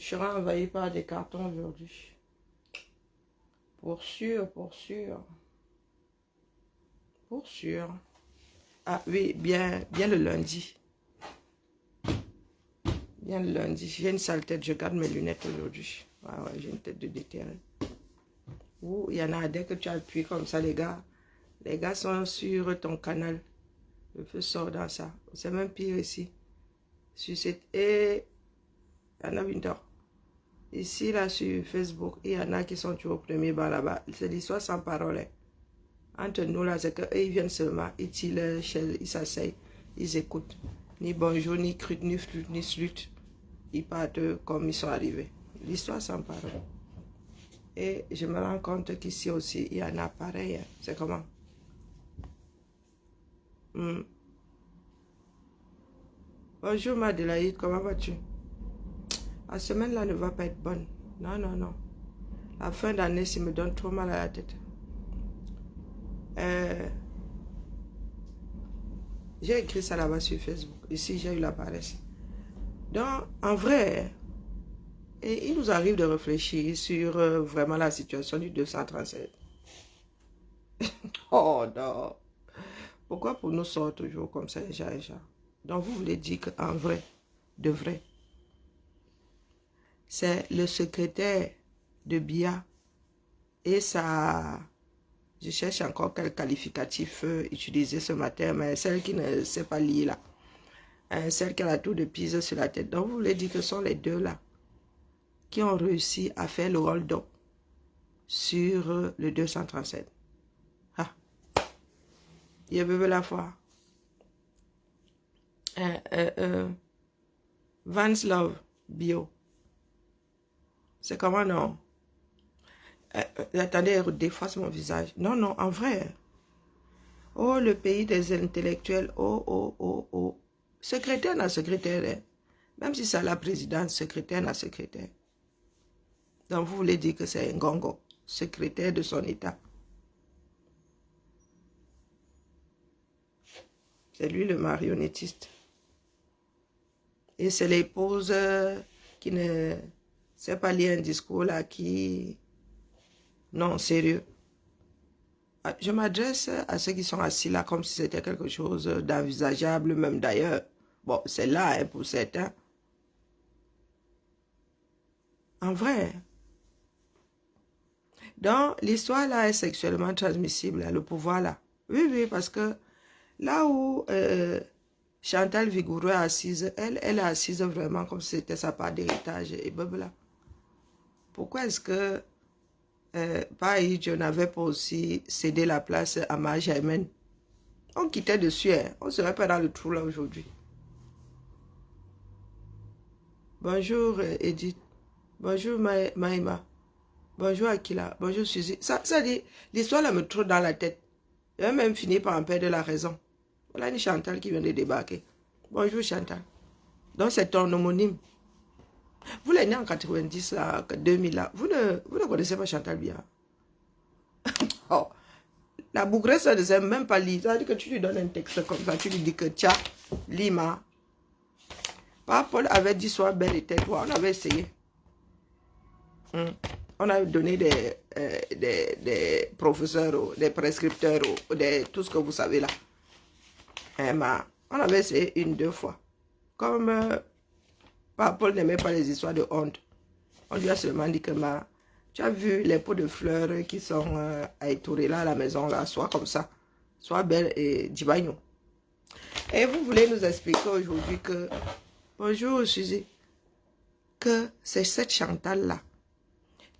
Je serai envahi par des cartons aujourd'hui. Pour sûr, pour sûr. Pour sûr. Ah oui, bien le lundi. Bien le lundi. J'ai une sale tête, je garde mes lunettes aujourd'hui. Ah ouais, j'ai une tête de déterré. Ouh, il y en a, dès que tu appuies comme ça, les gars sont sur ton canal. Le feu sort dans ça. C'est même pire ici. Sur cette... Et il y en a une heure. Ici, là, sur Facebook, il y en a qui sont toujours au premier banc là-bas. C'est l'histoire sans parole. Hein. Entre nous, là, c'est qu'eux, ils viennent seulement, ils tirent leur chaise, ils s'asseyent, ils écoutent. Ni bonjour, ni crute, ni flûte, ni slute. Ils partent comme ils sont arrivés. L'histoire sans parole. Et je me rends compte qu'ici aussi, il y en a pareil. Hein. C'est comment? Bonjour Madelaïde, comment vas-tu? La semaine-là ne va pas être bonne. Non, non, non. La fin d'année, ça me donne trop mal à la tête. J'ai écrit ça là-bas sur Facebook. Ici, j'ai eu la paresse. Donc, en vrai, et il nous arrive de réfléchir sur vraiment la situation du 237. Oh non. Pourquoi pour nous sort toujours comme ça, les gens? Donc, vous voulez dire qu'en vrai, de vrai, c'est le secrétaire de Bia et ça... Je cherche encore quel qualificatif utiliser ce matin, mais celle qui ne sait pas lire là. Celle qui a la tour de Pise sur la tête. Donc, vous voulez dire que ce sont les deux là qui ont réussi à faire le hold-up sur le 237. Ah, il y a bébé la foi. Vance Love Bio. C'est comment non? Attendez, déface mon visage. Non, non, en vrai. Oh, le pays des intellectuels. Oh, oh, oh, oh. Secrétaire n'a secrétaire. Hein. Même si c'est la présidente, secrétaire n'a secrétaire. Donc, vous voulez dire que c'est un gongo, secrétaire de son état. C'est lui le marionnettiste. Et c'est l'épouse qui ne sait pas lire un discours là qui... Non, sérieux. Je m'adresse à ceux qui sont assis là comme si c'était quelque chose d'envisageable, même d'ailleurs. Bon, c'est là hein, pour certains. En vrai. Donc, l'histoire là est sexuellement transmissible, là, le pouvoir là. Oui, oui, parce que là où Chantal Vigoureux est assise, elle est assise vraiment comme si c'était sa part d'héritage et blabla. Pourquoi est-ce que je n'avait pas aussi cédé la place à ma Germaine? On quittait dessus, hein. On ne serait pas dans le trou là aujourd'hui. Bonjour Edith. Bonjour Maïma. Bonjour Akila. Bonjour Suzy. Ça dit, l'histoire là me trotte dans la tête. Je vais même finir par en perdre la raison. Voilà une Chantal qui vient de débarquer. Bonjour Chantal. Donc c'est ton homonyme. Vous l'êtes né en 90, là, 2000, là. Vous ne connaissez pas Chantal bien. Oh, la bougresse ne sait même pas lire. Ça veut dire que tu lui donnes un texte comme ça, tu lui dis que tiens, Lima. Papa Paul avait dit sois belle et tais-toi. On avait essayé. On a donné des professeurs, des prescripteurs, tout ce que vous savez là. On avait essayé une, deux fois. Comme Papa Paul n'aimait pas les histoires de honte, on lui a seulement dit que tu as vu les pots de fleurs qui sont à étourer là à la maison, là, soit comme ça, soit belle et dibagno. Et vous voulez nous expliquer aujourd'hui que, bonjour Suzy, que c'est cette Chantal-là,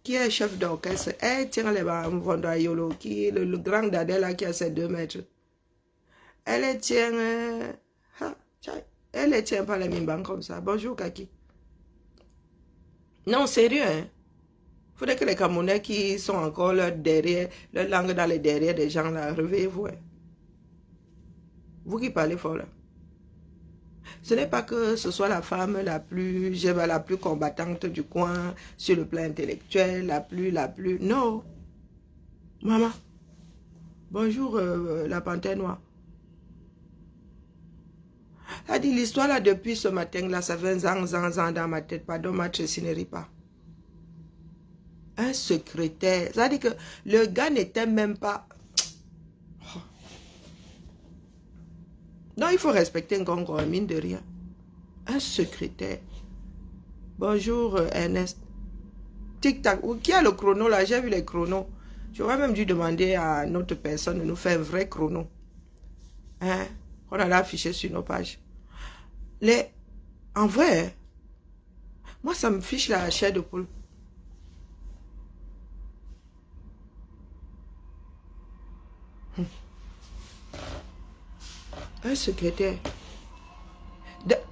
qui est chef d'orchestre, elle tient les Yolo, qui est le grand dadais là qui a ses 2 mètres. Elle tient, elle ne tient pas les mimbans comme ça. Bonjour Kaki. Non, sérieux, hein. Il faudrait que les Camerounais qui sont encore derrière, leur langue dans les derrière des gens là, réveillez-vous. Hein. Vous qui parlez fort là. Ce n'est pas que ce soit la femme la plus combattante du coin, sur le plan intellectuel, la plus, non. Maman, bonjour la panthère noire. a dit l'histoire là depuis ce matin là, ça fait zang dans ma tête. Pardon, ma ne pas. Un secrétaire. Ça veut dire que le gars n'était même pas... Non, il faut respecter un gongo, mine de rien. Un secrétaire. Bonjour Ernest. Tic-tac. Qui a le chrono là? J'ai vu les chronos. J'aurais même dû demander à notre personne de nous faire un vrai chrono. Hein? On allait afficher sur nos pages. En vrai, moi ça me fiche la chair de poule. Un secrétaire.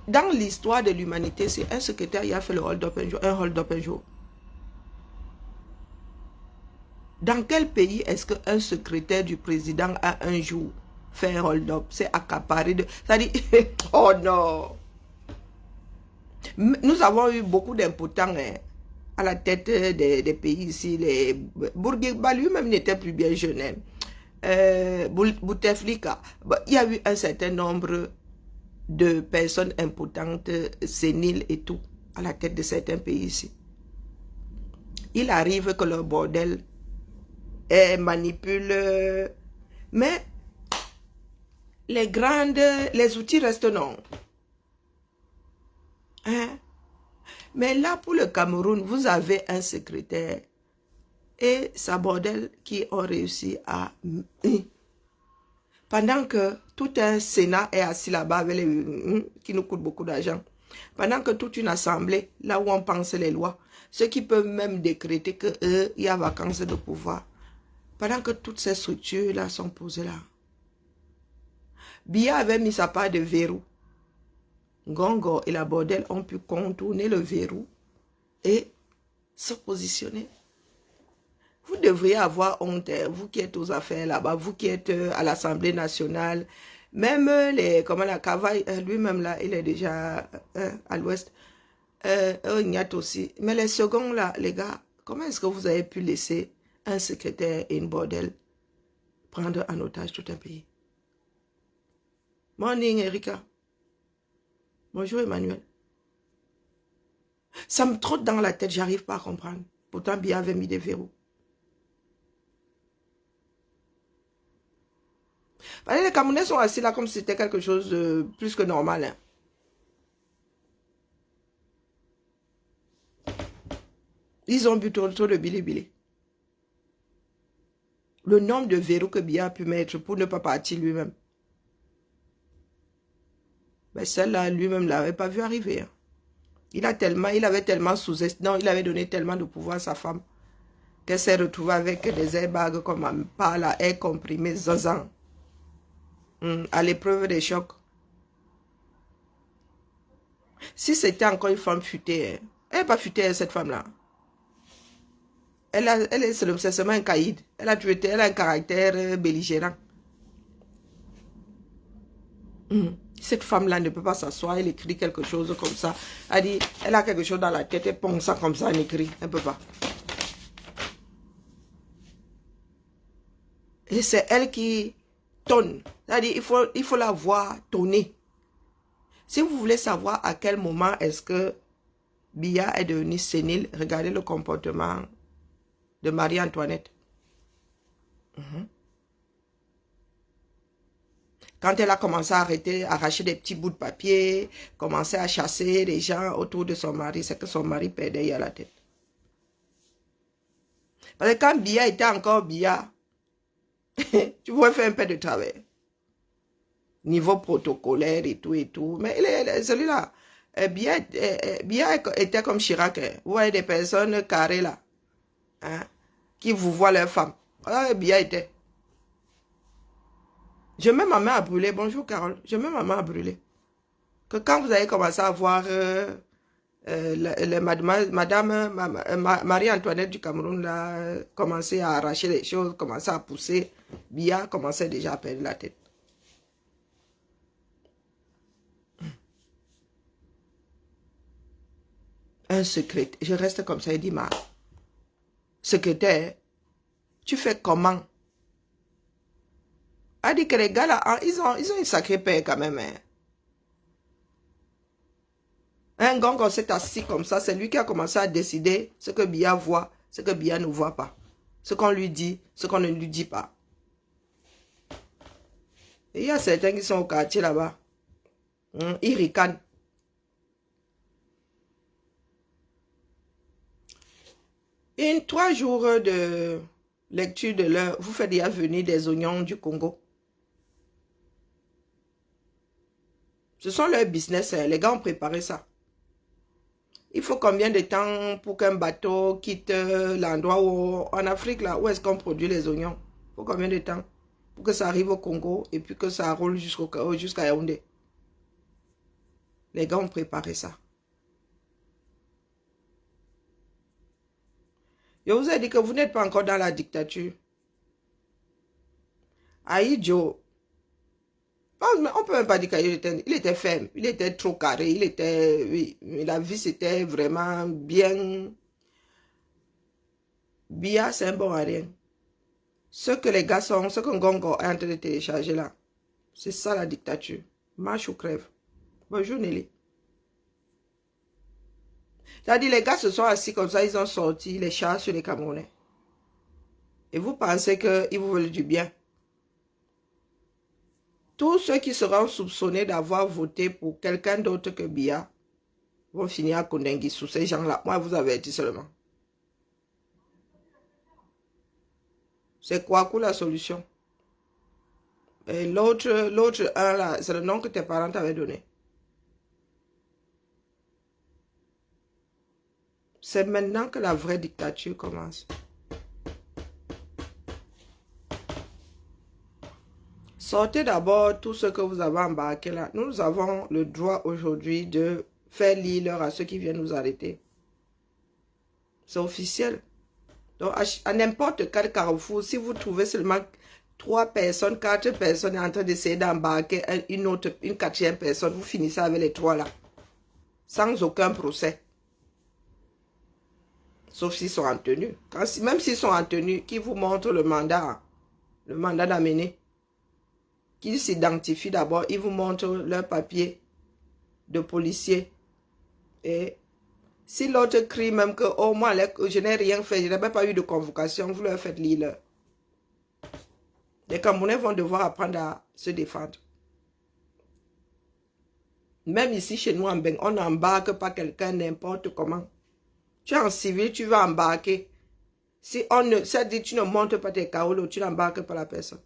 Dans l'histoire de l'humanité, c'est un secrétaire qui a fait le hold-up un jour, un hold-up un jour. Dans quel pays est-ce qu'un secrétaire du président a un jour fait un hold-up? C'est accaparé de... Ça dit, oh non! Nous avons eu beaucoup d'impotents à la tête des pays ici. Bourguiba lui-même n'était plus bien jeune. Bouteflika. Il y a eu un certain nombre de personnes impotentes, séniles et tout, à la tête de certains pays ici. Il arrive que le bordel manipule, mais les outils restent non. Hein? Mais là, pour le Cameroun, vous avez un secrétaire et sa bordel qui ont réussi à... Pendant que tout un Sénat est assis là-bas avec les... qui nous coûte beaucoup d'argent. Pendant que toute une assemblée, là où on pense les lois, ceux qui peuvent même décréter qu'il y a vacances de pouvoir. Pendant que toutes ces structures-là sont posées là. Biya avait mis sa part de verrou. Gongo et la bordel ont pu contourner le verrou et se positionner. Vous devriez avoir honte, vous qui êtes aux affaires là-bas, vous qui êtes à l'Assemblée nationale, même comment la Cavaille, lui-même là, il est déjà à l'ouest, Ignat aussi. Mais les seconds là, les gars, comment est-ce que vous avez pu laisser un secrétaire et une bordel prendre en otage tout un pays? Morning Erika. Bonjour Emmanuel. Ça me trotte dans la tête, j'arrive pas à comprendre. Pourtant, Biya avait mis des verrous. Les Camerounais sont assis là comme si c'était quelque chose de plus que normal. Hein. Ils ont bu trop de bilibili. Le nombre de verrous que Biya a pu mettre pour ne pas partir lui-même. Mais celle-là, lui-même, ne l'avait pas vu arriver. Hein. Il avait tellement sous-estimé, il avait donné tellement de pouvoir à sa femme qu'elle s'est retrouvée avec des airbags comme par la air comprimé, zazan. À l'épreuve des chocs. Si c'était encore une femme futée, hein, elle n'est pas futée, cette femme-là. C'est seulement un caïd. Elle a un caractère belligérant. Cette femme-là ne peut pas s'asseoir, elle écrit quelque chose comme ça. Elle dit, elle a quelque chose dans la tête, elle ponce ça comme ça, elle écrit. Elle ne peut pas. Et c'est elle qui tonne. C'est-à-dire, il faut la voir tonner. Si vous voulez savoir à quel moment est-ce que Biya est devenue sénile, regardez le comportement de Marie-Antoinette. Quand elle a commencé à arracher des petits bouts de papier, commencer à chasser les gens autour de son mari, c'est que son mari perdait à la tête. Parce que quand Biya était encore Biya, tu pouvais faire un peu de travail. Niveau protocolaire et tout. Mais celui-là, Biya était comme Chirac. Vous voyez des personnes carrées là, hein, qui vous voient leurs femmes. Voilà, Biya était. Je mets ma main à brûler. Bonjour Carole. Je mets ma main à brûler. Que quand vous avez commencé à voir Madame Marie-Antoinette du Cameroun là, commencer à arracher les choses, commencer à pousser, Biya commençait déjà à perdre la tête. Un secrétaire. Je reste comme ça, il dit, ma secrétaire, tu fais comment? A dit que les gars là, ils ont une sacrée paix quand même. Hein. Un gongo s'est assis comme ça, c'est lui qui a commencé à décider ce que Biya voit, ce que Biya ne voit pas. Ce qu'on lui dit, ce qu'on ne lui dit pas. Et il y a certains qui sont au quartier là-bas. Ils ricanent. En 3 jours de lecture de l'heure, vous faites déjà venir des oignons du Congo. Ce sont leurs business. Les gars ont préparé ça. Il faut combien de temps pour qu'un bateau quitte l'endroit où, en Afrique, là, où est-ce qu'on produit les oignons? Il faut combien de temps pour que ça arrive au Congo et puis que ça roule jusqu'à Yaoundé? Les gars ont préparé ça. Je vous ai dit que vous n'êtes pas encore dans la dictature. Aïdjo, on ne peut même pas dire qu'il était ferme, il était trop carré, oui, la vie c'était vraiment bien. Biya, c'est un bon à rien. Ce que les gars sont, ce que Ngongo est en train de télécharger là, c'est ça la dictature. Marche ou crève. Bonjour Nelly. C'est-à-dire les gars se sont assis comme ça, ils ont sorti les chars sur les Camerounais. Et vous pensez qu'ils vous veulent du bien. Tous ceux qui seront soupçonnés d'avoir voté pour quelqu'un d'autre que Biya vont finir à Kondengui sous ces gens-là. Moi, vous avertis seulement. C'est quoi la solution? Et l'autre un là, c'est le nom que tes parents t'avaient donné. C'est maintenant que la vraie dictature commence. Sortez d'abord tout ce que vous avez embarqué là. Nous avons le droit aujourd'hui de faire lire l'heure à ceux qui viennent nous arrêter. C'est officiel. Donc, à n'importe quel carrefour, si vous trouvez seulement 3 personnes, 4 personnes en train d'essayer d'embarquer une quatrième personne, vous finissez avec les 3 là. Sans aucun procès. Sauf s'ils sont en tenue. Même s'ils sont en tenue, qui vous montre le mandat d'amener. Qu'ils s'identifient d'abord, ils vous montrent leur papier de policier. Et si l'autre crie même que, oh moi, je n'ai rien fait, je n'ai même pas eu de convocation, vous leur faites lire. Les Camerounais vont devoir apprendre à se défendre. Même ici, chez nous, en Beng, on n'embarque pas quelqu'un n'importe comment. Tu es en civil, tu vas embarquer. Si ça dit tu ne montes pas tes kaolo, tu n'embarques pas la personne.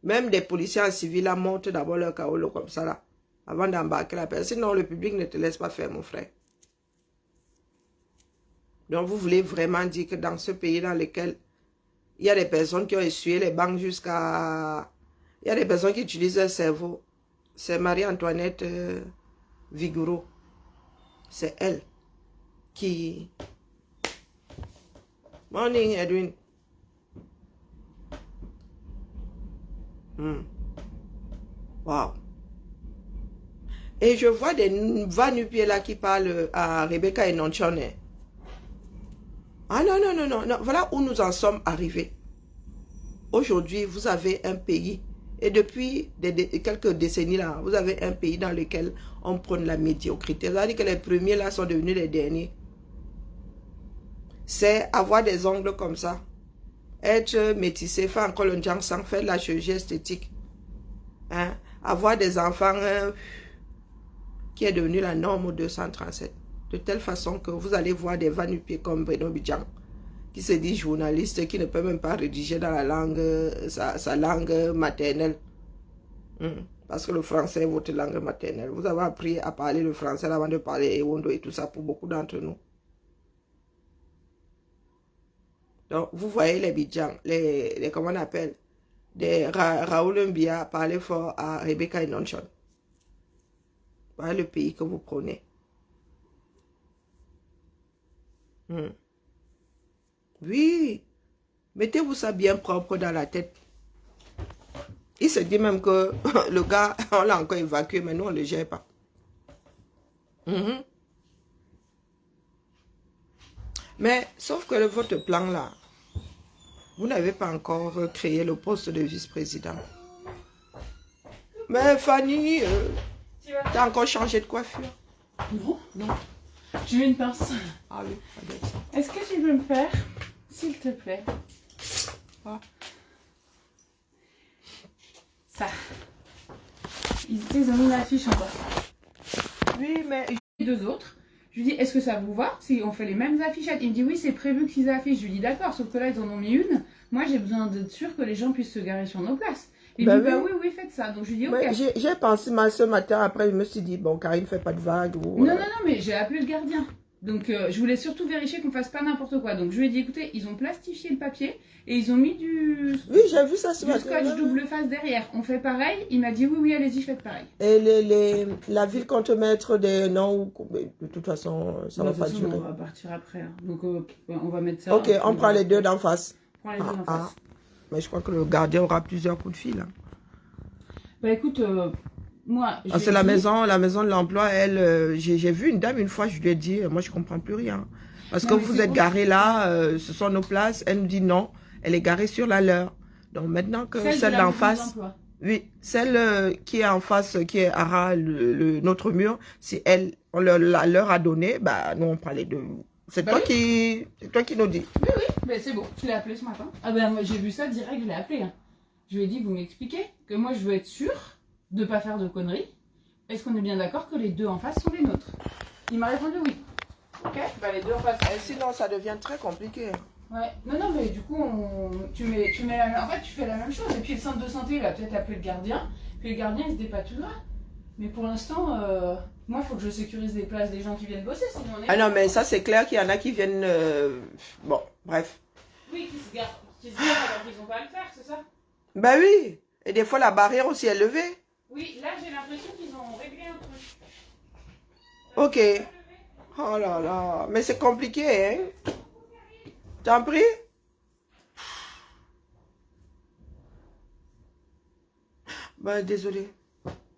Même des policiers en civil là, montent d'abord leur kaolo comme ça là, avant d'embarquer la personne. Sinon, le public ne te laisse pas faire, mon frère. Donc, vous voulez vraiment dire que dans ce pays dans lequel il y a des personnes qui ont essuyé les banques jusqu'à... Il y a des personnes qui utilisent leur cerveau. C'est Marie-Antoinette Vigoureau. C'est elle qui... Morning, Edwin. Wow. Et je vois des va-nu-pieds là qui parlent à Rebecca et Nonchone. Ah non, non, non, non, non. Voilà où nous en sommes arrivés. Aujourd'hui, vous avez un pays, et depuis quelques décennies là, vous avez un pays dans lequel on prône la médiocrité. Vous avez dit que les premiers là sont devenus les derniers. C'est avoir des ongles comme ça. Être métissé, faire encore le genre sans faire de la chirurgie esthétique. Hein? Avoir des enfants qui est devenu la norme au 237. De telle façon que vous allez voir des va-nu-pieds comme Bruno Bidjan, qui se dit journaliste, qui ne peut même pas rédiger dans la langue, sa langue maternelle. Parce que le français est votre langue maternelle. Vous avez appris à parler le français avant de parler Ewondo et tout ça pour beaucoup d'entre nous. Donc, vous voyez les Bidjan, comment on appelle, des Raoul Mbia parler fort à Rebecca et Nonchon. Voilà le pays que vous prenez. Oui, mettez-vous ça bien propre dans la tête. Il se dit même que le gars, on l'a encore évacué, mais nous, on ne le gère pas. Mais, sauf que votre plan là, vous n'avez pas encore créé le poste de vice-président. Mais Fanny, tu as encore changé de coiffure. Non. Non. J'ai une pince. Ah oui, ça doit être ça. Est-ce que tu peux me faire, s'il te plaît, Ah. ça. Ils ont mis l'affiche encore. Oui, mais... Les deux autres. Je lui dis, est-ce que ça vous va si on fait les mêmes affichettes? Il me dit, oui, c'est prévu qu'ils affichent. Je lui dis, d'accord, sauf que là, ils en ont mis une. Moi, j'ai besoin d'être sûr que les gens puissent se garer sur nos places. Il me dit, bah oui, faites ça. Donc, je lui dis, ok. J'ai pensé mal ce matin, après, je me suis dit, bon, Karine ne fait pas de vagues. Ou, non, mais j'ai appelé le gardien. Donc, je voulais surtout vérifier qu'on fasse pas n'importe quoi. Donc, je lui ai dit, écoutez, ils ont plastifié le papier et ils ont mis du... Oui, j'ai vu ça ce matin. Du scotch double face derrière. On fait pareil. Il m'a dit, oui, allez-y, faites pareil. Et la ville compte mettre des noms, de toute façon, ça ne va pas durer. On va partir après. Hein. Donc, on va mettre ça. Ok, on prend les deux d'en face. On prend les deux d'en face. Mais je crois que le gardien aura plusieurs coups de fil. Hein. Bah écoute... moi, c'est la maison de l'emploi, elle, j'ai vu une dame une fois, je lui ai dit, moi je comprends plus rien. Parce que vous êtes garés là, ce sont nos places, elle nous dit non, elle est garée sur la leur. Donc maintenant que celle d'en face, oui, celle qui est en face, qui est à notre mur, si elle, on la leur a donné, bah nous on prend les deux. C'est toi qui nous dis. Oui, mais c'est bon, je l'ai appelé ce matin. Ah ben moi j'ai vu ça direct, je l'ai appelé. Hein. Je lui ai dit, vous m'expliquez que moi je veux être sûre de ne pas faire de conneries. Est-ce qu'on est bien d'accord que les deux en face sont les nôtres? Il m'a répondu oui. Ok, bah les deux en face. Sinon ça devient très compliqué. Ouais, non, mais du coup, tu mets la même... En fait, tu fais la même chose. Et puis le centre de santé, il va peut-être appeler le gardien. Puis le gardien, il se dépatouillera. Mais pour l'instant, moi, il faut que je sécurise les places des gens qui viennent bosser. Sinon on est... Ah non, mais ça, c'est clair qu'il y en a qui viennent... Bon, bref. Oui, qui se garent alors qu'ils n'ont pas à le faire, c'est ça? Bah oui. Et des fois, la barrière aussi est levée. Oui, là, j'ai l'impression qu'ils ont réglé un truc. Ok. Oh là là. Mais c'est compliqué, hein? T'en prie? Bah, désolé.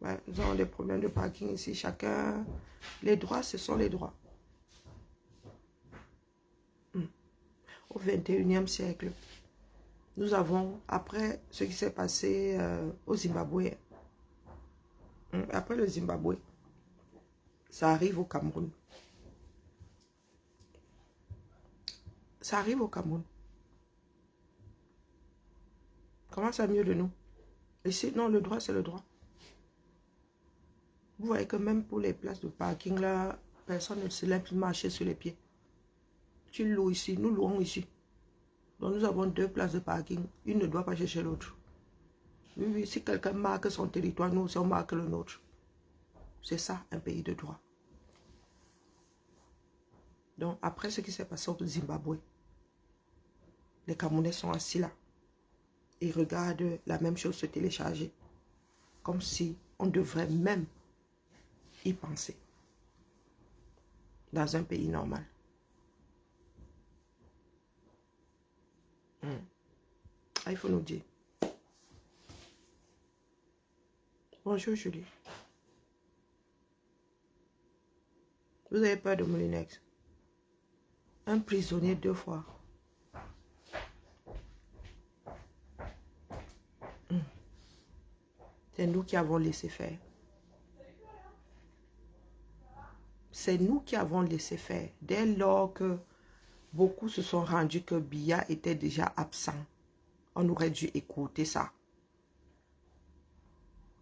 Ouais, nous avons des problèmes de parking ici. Chacun... Les droits, ce sont les droits. Au 21e siècle, nous avons, après ce qui s'est passé au Zimbabwe, après le Zimbabwe, ça arrive au Cameroun. Ça arrive au Cameroun. Comment ça mieux de nous? Ici, non, le droit, c'est le droit. Vous voyez que même pour les places de parking, là, personne ne se laisse marcher sur les pieds. Tu loues ici, nous louons ici. Donc nous avons deux places de parking. Une ne doit pas chercher l'autre. Oui, si quelqu'un marque son territoire, nous aussi on marque le nôtre. C'est ça, un pays de droit. Donc après ce qui s'est passé au Zimbabwe, les Camerounais sont assis là. Ils regardent la même chose se télécharger. Comme si on devrait même y penser. Dans un pays normal. Ah, il faut nous dire. Bonjour Julie. Vous avez peur de Moulinex? Un prisonnier 2 fois. C'est nous qui avons laissé faire. C'est nous qui avons laissé faire. Dès lors que beaucoup se sont rendus que Biya était déjà absent, on aurait dû écouter ça.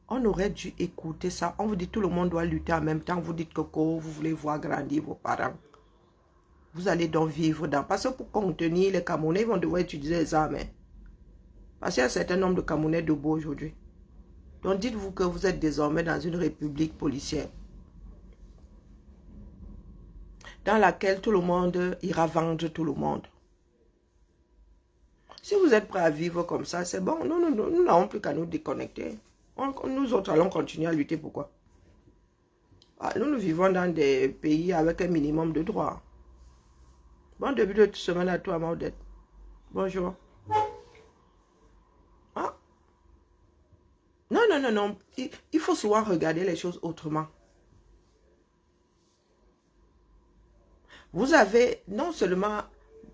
On aurait dû écouter ça. On vous dit tout le monde doit lutter en même temps. Vous dites que vous voulez voir grandir vos parents. Vous allez donc vivre dans... Parce que pour contenir les Camerounais, ils vont devoir utiliser les armes. Parce qu'il y a un certain nombre de Camerounais debout aujourd'hui. Donc dites-vous que vous êtes désormais dans une république policière. Dans laquelle tout le monde ira vendre tout le monde. Si vous êtes prêts à vivre comme ça, c'est bon. Nous n'avons plus qu'à nous déconnecter. Nous autres allons continuer à lutter. Pourquoi? Nous vivons dans des pays avec un minimum de droits. Bon début de semaine à toi, Maudette. Bonjour. Ah. Non. Il faut souvent regarder les choses autrement. Vous avez, non seulement,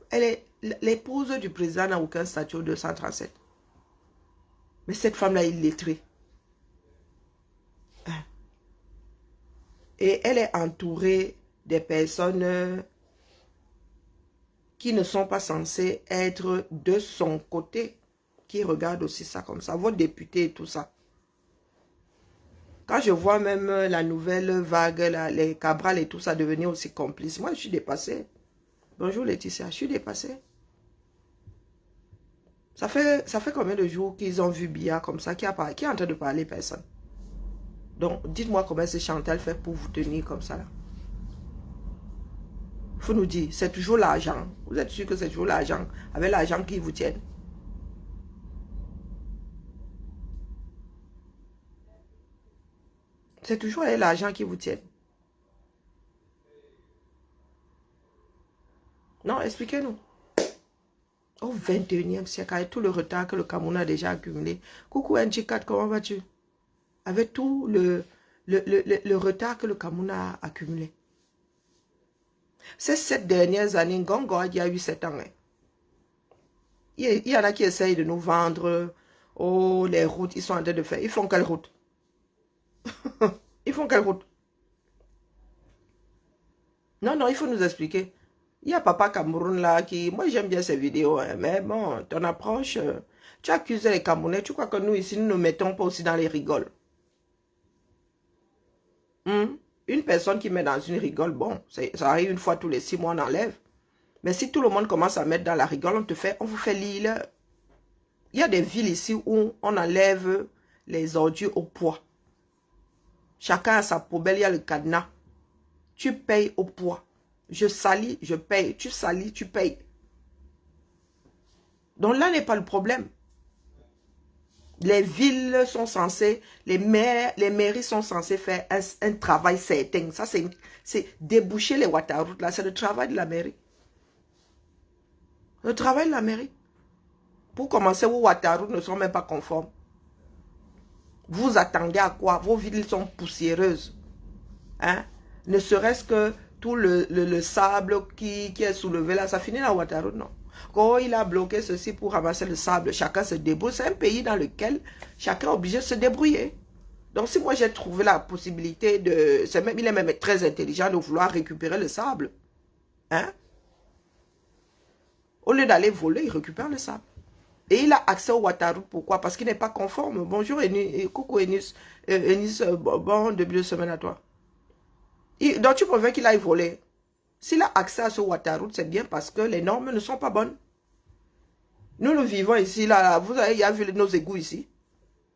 elle est l'épouse du président n'a aucun statut au 237. Mais cette femme-là est illettrée. Et elle est entourée des personnes qui ne sont pas censées être de son côté, qui regardent aussi ça comme ça, vos députés et tout ça. Quand je vois même la nouvelle vague, là, les Cabral et tout ça devenir aussi complices, moi je suis dépassée. Bonjour Laetitia, je suis dépassée. Ça fait combien de jours qu'ils ont vu Bia comme ça, qui est en train de parler personne. Donc, dites-moi comment ce Chantal fait pour vous tenir comme ça là. Il faut nous dire, c'est toujours l'argent. Vous êtes sûr que c'est toujours l'argent, avec l'argent qui vous tienne. C'est toujours avec l'argent qui vous tienne. Non, expliquez-nous. Au 21e siècle, avec tout le retard que le Cameroun a déjà accumulé. Coucou NG4, comment vas-tu? Avec tout le retard que le Cameroun a accumulé. Ces 7 dernières années, Gongo il y a eu 7 ans. Hein. Il y en a qui essayent de nous vendre. Oh, les routes, ils sont en train de faire. Ils font quelle route? Ils font quelle route? Non, non, il faut nous expliquer. Il y a Papa Cameroun là qui... Moi, j'aime bien ces vidéos. Hein, mais bon, ton approche... tu accuses les Camerounais. Tu crois que nous, ici, nous ne mettons pas aussi dans les rigoles? Une personne qui met dans une rigole, bon, ça arrive une fois tous les 6 mois, on enlève. Mais si tout le monde commence à mettre dans la rigole, on vous fait l'île. Il y a des villes ici où on enlève les ordures au poids. Chacun a sa poubelle, il y a le cadenas. Tu payes au poids. Je salis, je paye. Tu salis, tu payes. Donc là n'est pas le problème. Les villes sont censées, les mairies sont censées faire un travail certain. Ça, c'est déboucher les waterroutes. Là, c'est le travail de la mairie. Le travail de la mairie. Pour commencer, vos waterroutes ne sont même pas conformes. Vous attendez à quoi? Vos villes sont poussiéreuses. Hein? Ne serait-ce que tout le sable qui est soulevé là, ça finit dans la waterroute, non? Quand il a bloqué ceci pour ramasser le sable, chacun se débrouille. C'est un pays dans lequel chacun est obligé de se débrouiller. Donc si moi j'ai trouvé la possibilité de... il est même très intelligent de vouloir récupérer le sable. Hein? Au lieu d'aller voler, il récupère le sable. Et il a accès au waterroute. Pourquoi? Parce qu'il n'est pas conforme. Bonjour Enis, coucou Enis. Enis, bon début de semaine à toi. Donc tu préfères qu'il aille voler. S'il a accès à ce waterroute, c'est bien parce que les normes ne sont pas bonnes. Nous vivons ici, là, vous avez vu nos égouts ici.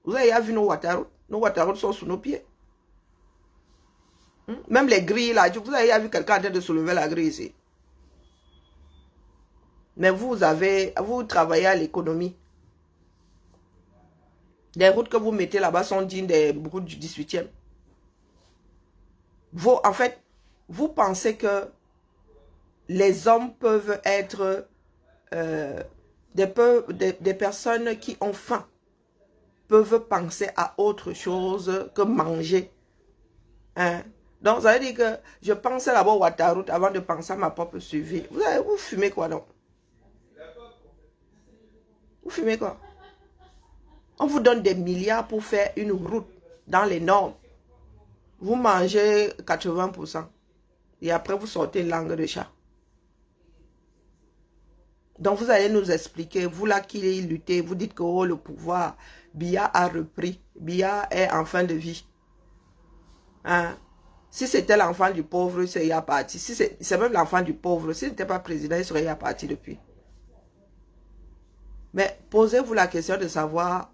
Vous avez vu nos waterroutes. Nos waterroutes sont sous nos pieds. Même les grilles, là, vous avez vu quelqu'un en train de soulever la grille ici. Mais vous travaillez à l'économie. Les routes que vous mettez là-bas sont dignes des routes du 18e. En fait, vous pensez que les hommes peuvent être des personnes qui ont faim, peuvent penser à autre chose que manger. Hein? Donc, ça veut dire que je pensais d'abord au waterroute avant de penser à ma propre survie. Vous fumez quoi donc? Vous fumez quoi? On vous donne des milliards pour faire une route dans les normes. Vous mangez 80%. Et après, vous sortez une langue de chat. Donc, vous allez nous expliquer, vous là qui luttez, vous dites que oh, le pouvoir, Bia a repris. Bia est en fin de vie. Hein? Si c'était l'enfant du pauvre, il serait parti. Si c'est même l'enfant du pauvre, s'il n'était pas président, il serait parti depuis. Mais posez-vous la question de savoir,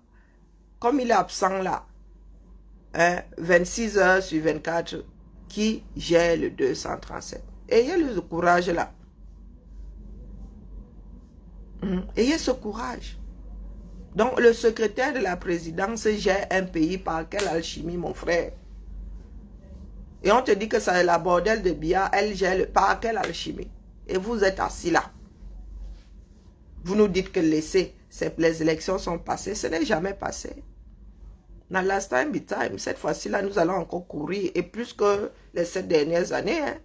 comme il est absent là, 26 heures sur 24, qui gère le 237? Ayez le courage là. Ayez ce courage. Donc, le secrétaire de la présidence gère un pays par quelle alchimie, mon frère? Et on te dit que c'est la bordelle de Bia, elle gère par quelle alchimie? Et vous êtes assis là. Vous nous dites que les élections sont passées. Ce n'est jamais passé. Dans last time be time, cette fois-ci là, nous allons encore courir. Et plus que les 7 dernières années. Hein?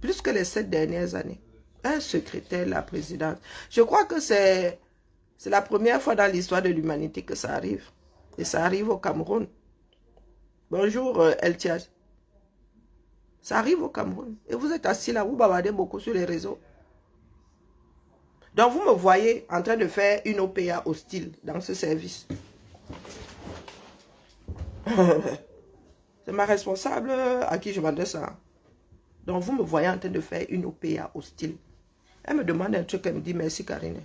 Plus que les 7 dernières années. Un secrétaire de la présidence. Je crois que c'est la première fois dans l'histoire de l'humanité que ça arrive. Et ça arrive au Cameroun. Bonjour, Eltiaz. Ça arrive au Cameroun. Et vous êtes assis là, vous bavardez beaucoup sur les réseaux. Donc, vous me voyez en train de faire une OPA hostile dans ce service. C'est ma responsable à qui je m'adresse ça. Donc, vous me voyez en train de faire une OPA hostile. Elle me demande un truc, elle me dit merci Karine.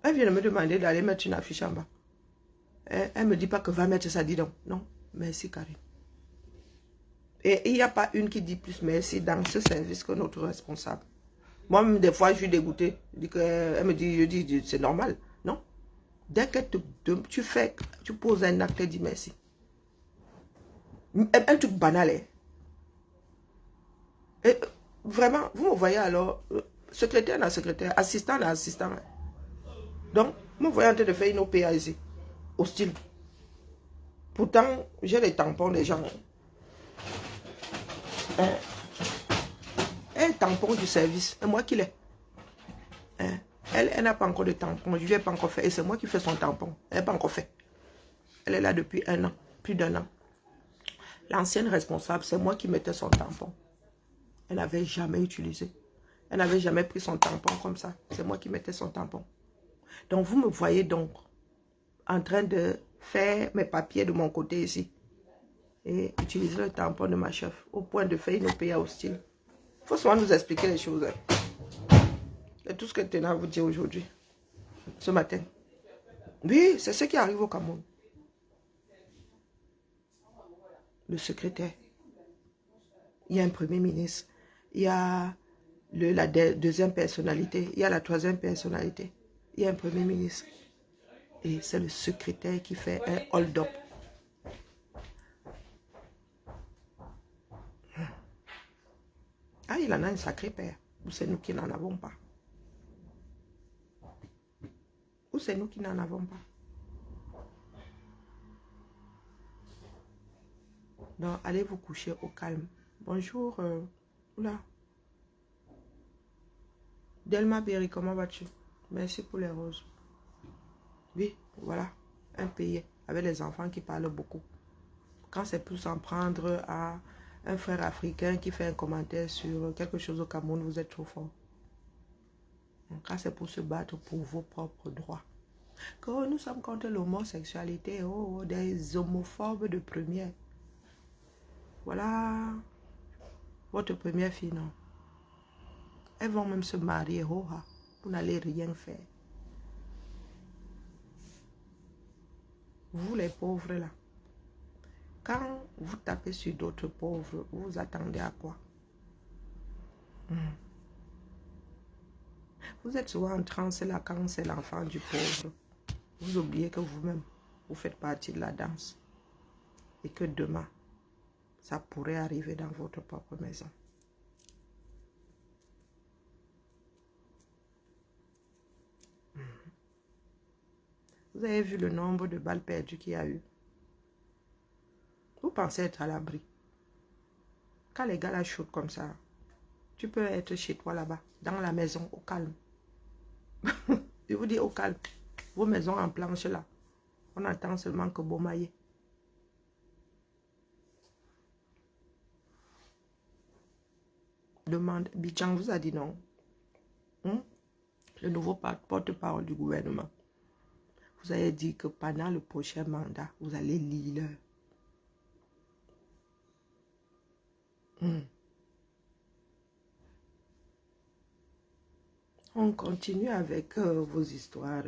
Elle vient de me demander d'aller mettre une affiche en bas. Elle ne me dit pas que va mettre ça, dis donc. Non, merci Karine. Et il n'y a pas une qui dit plus merci dans ce service que notre responsable. Moi-même, des fois, je suis dégoûtée. Elle me dit, je dis, c'est normal. Non. Dès que tu poses un acte, elle dit merci. Un truc banal. Hein. Et vraiment, vous me voyez alors, secrétaire à secrétaire, assistant à assistant. Hein. Donc, vous me voyez en train de faire une OPA ici, hostile. Pourtant, j'ai les tampons des gens. Hein. Un tampon du service, c'est moi qui l'ai. Hein. Elle n'a pas encore de tampon, je ne lui ai pas encore fait. Et c'est moi qui fais son tampon. Elle n'a pas encore fait. Elle est là depuis un an, plus d'un an. L'ancienne responsable, c'est moi qui mettais son tampon. Elle n'avait jamais utilisé. Elle n'avait jamais pris son tampon comme ça. C'est moi qui mettais son tampon. Donc, vous me voyez donc en train de faire mes papiers de mon côté ici. Et utiliser le tampon de ma chef au point de faire une OPA hostile. Il faut souvent nous expliquer les choses. C'est tout ce que je tenais à vous dire aujourd'hui. Ce matin. Oui, c'est ce qui arrive au Cameroun. Le secrétaire. Il y a un premier ministre. Il y a la deuxième personnalité. Il y a la troisième personnalité. Il y a un premier ministre. Et c'est le secrétaire qui fait un hold-up. Ah, il en a un sacré père. Ou c'est nous qui n'en avons pas. Ou c'est nous qui n'en avons pas. Donc, allez vous coucher au calme. Bonjour. Oula. Delma Berry, comment vas-tu? Merci pour les roses. Oui, voilà. Un pays avec les enfants qui parlent beaucoup. Quand c'est pour s'en prendre à un frère africain qui fait un commentaire sur quelque chose au Cameroun, vous êtes trop fort. Quand c'est pour se battre pour vos propres droits. Que nous sommes contre l'homosexualité, des homophobes de première. Voilà votre première fille, non. Elles vont même se marier, vous n'allez rien faire. Vous les pauvres là, quand vous tapez sur d'autres pauvres, vous vous attendez à quoi? Vous êtes souvent en transe là quand c'est l'enfant du pauvre. Vous oubliez que vous-même, vous faites partie de la danse. Et que demain, ça pourrait arriver dans votre propre maison. Vous avez vu le nombre de balles perdues qu'il y a eu. Vous pensez être à l'abri. Quand les gars la shootent comme ça, tu peux être chez toi là-bas, dans la maison, au calme. Je vous dis au calme. Vos maisons en planche là, on attend seulement que Bomaye. Demande, Bichang vous a dit non. Le nouveau porte-parole du gouvernement. Vous avez dit que pendant le prochain mandat, vous allez lire. On continue avec vos histoires.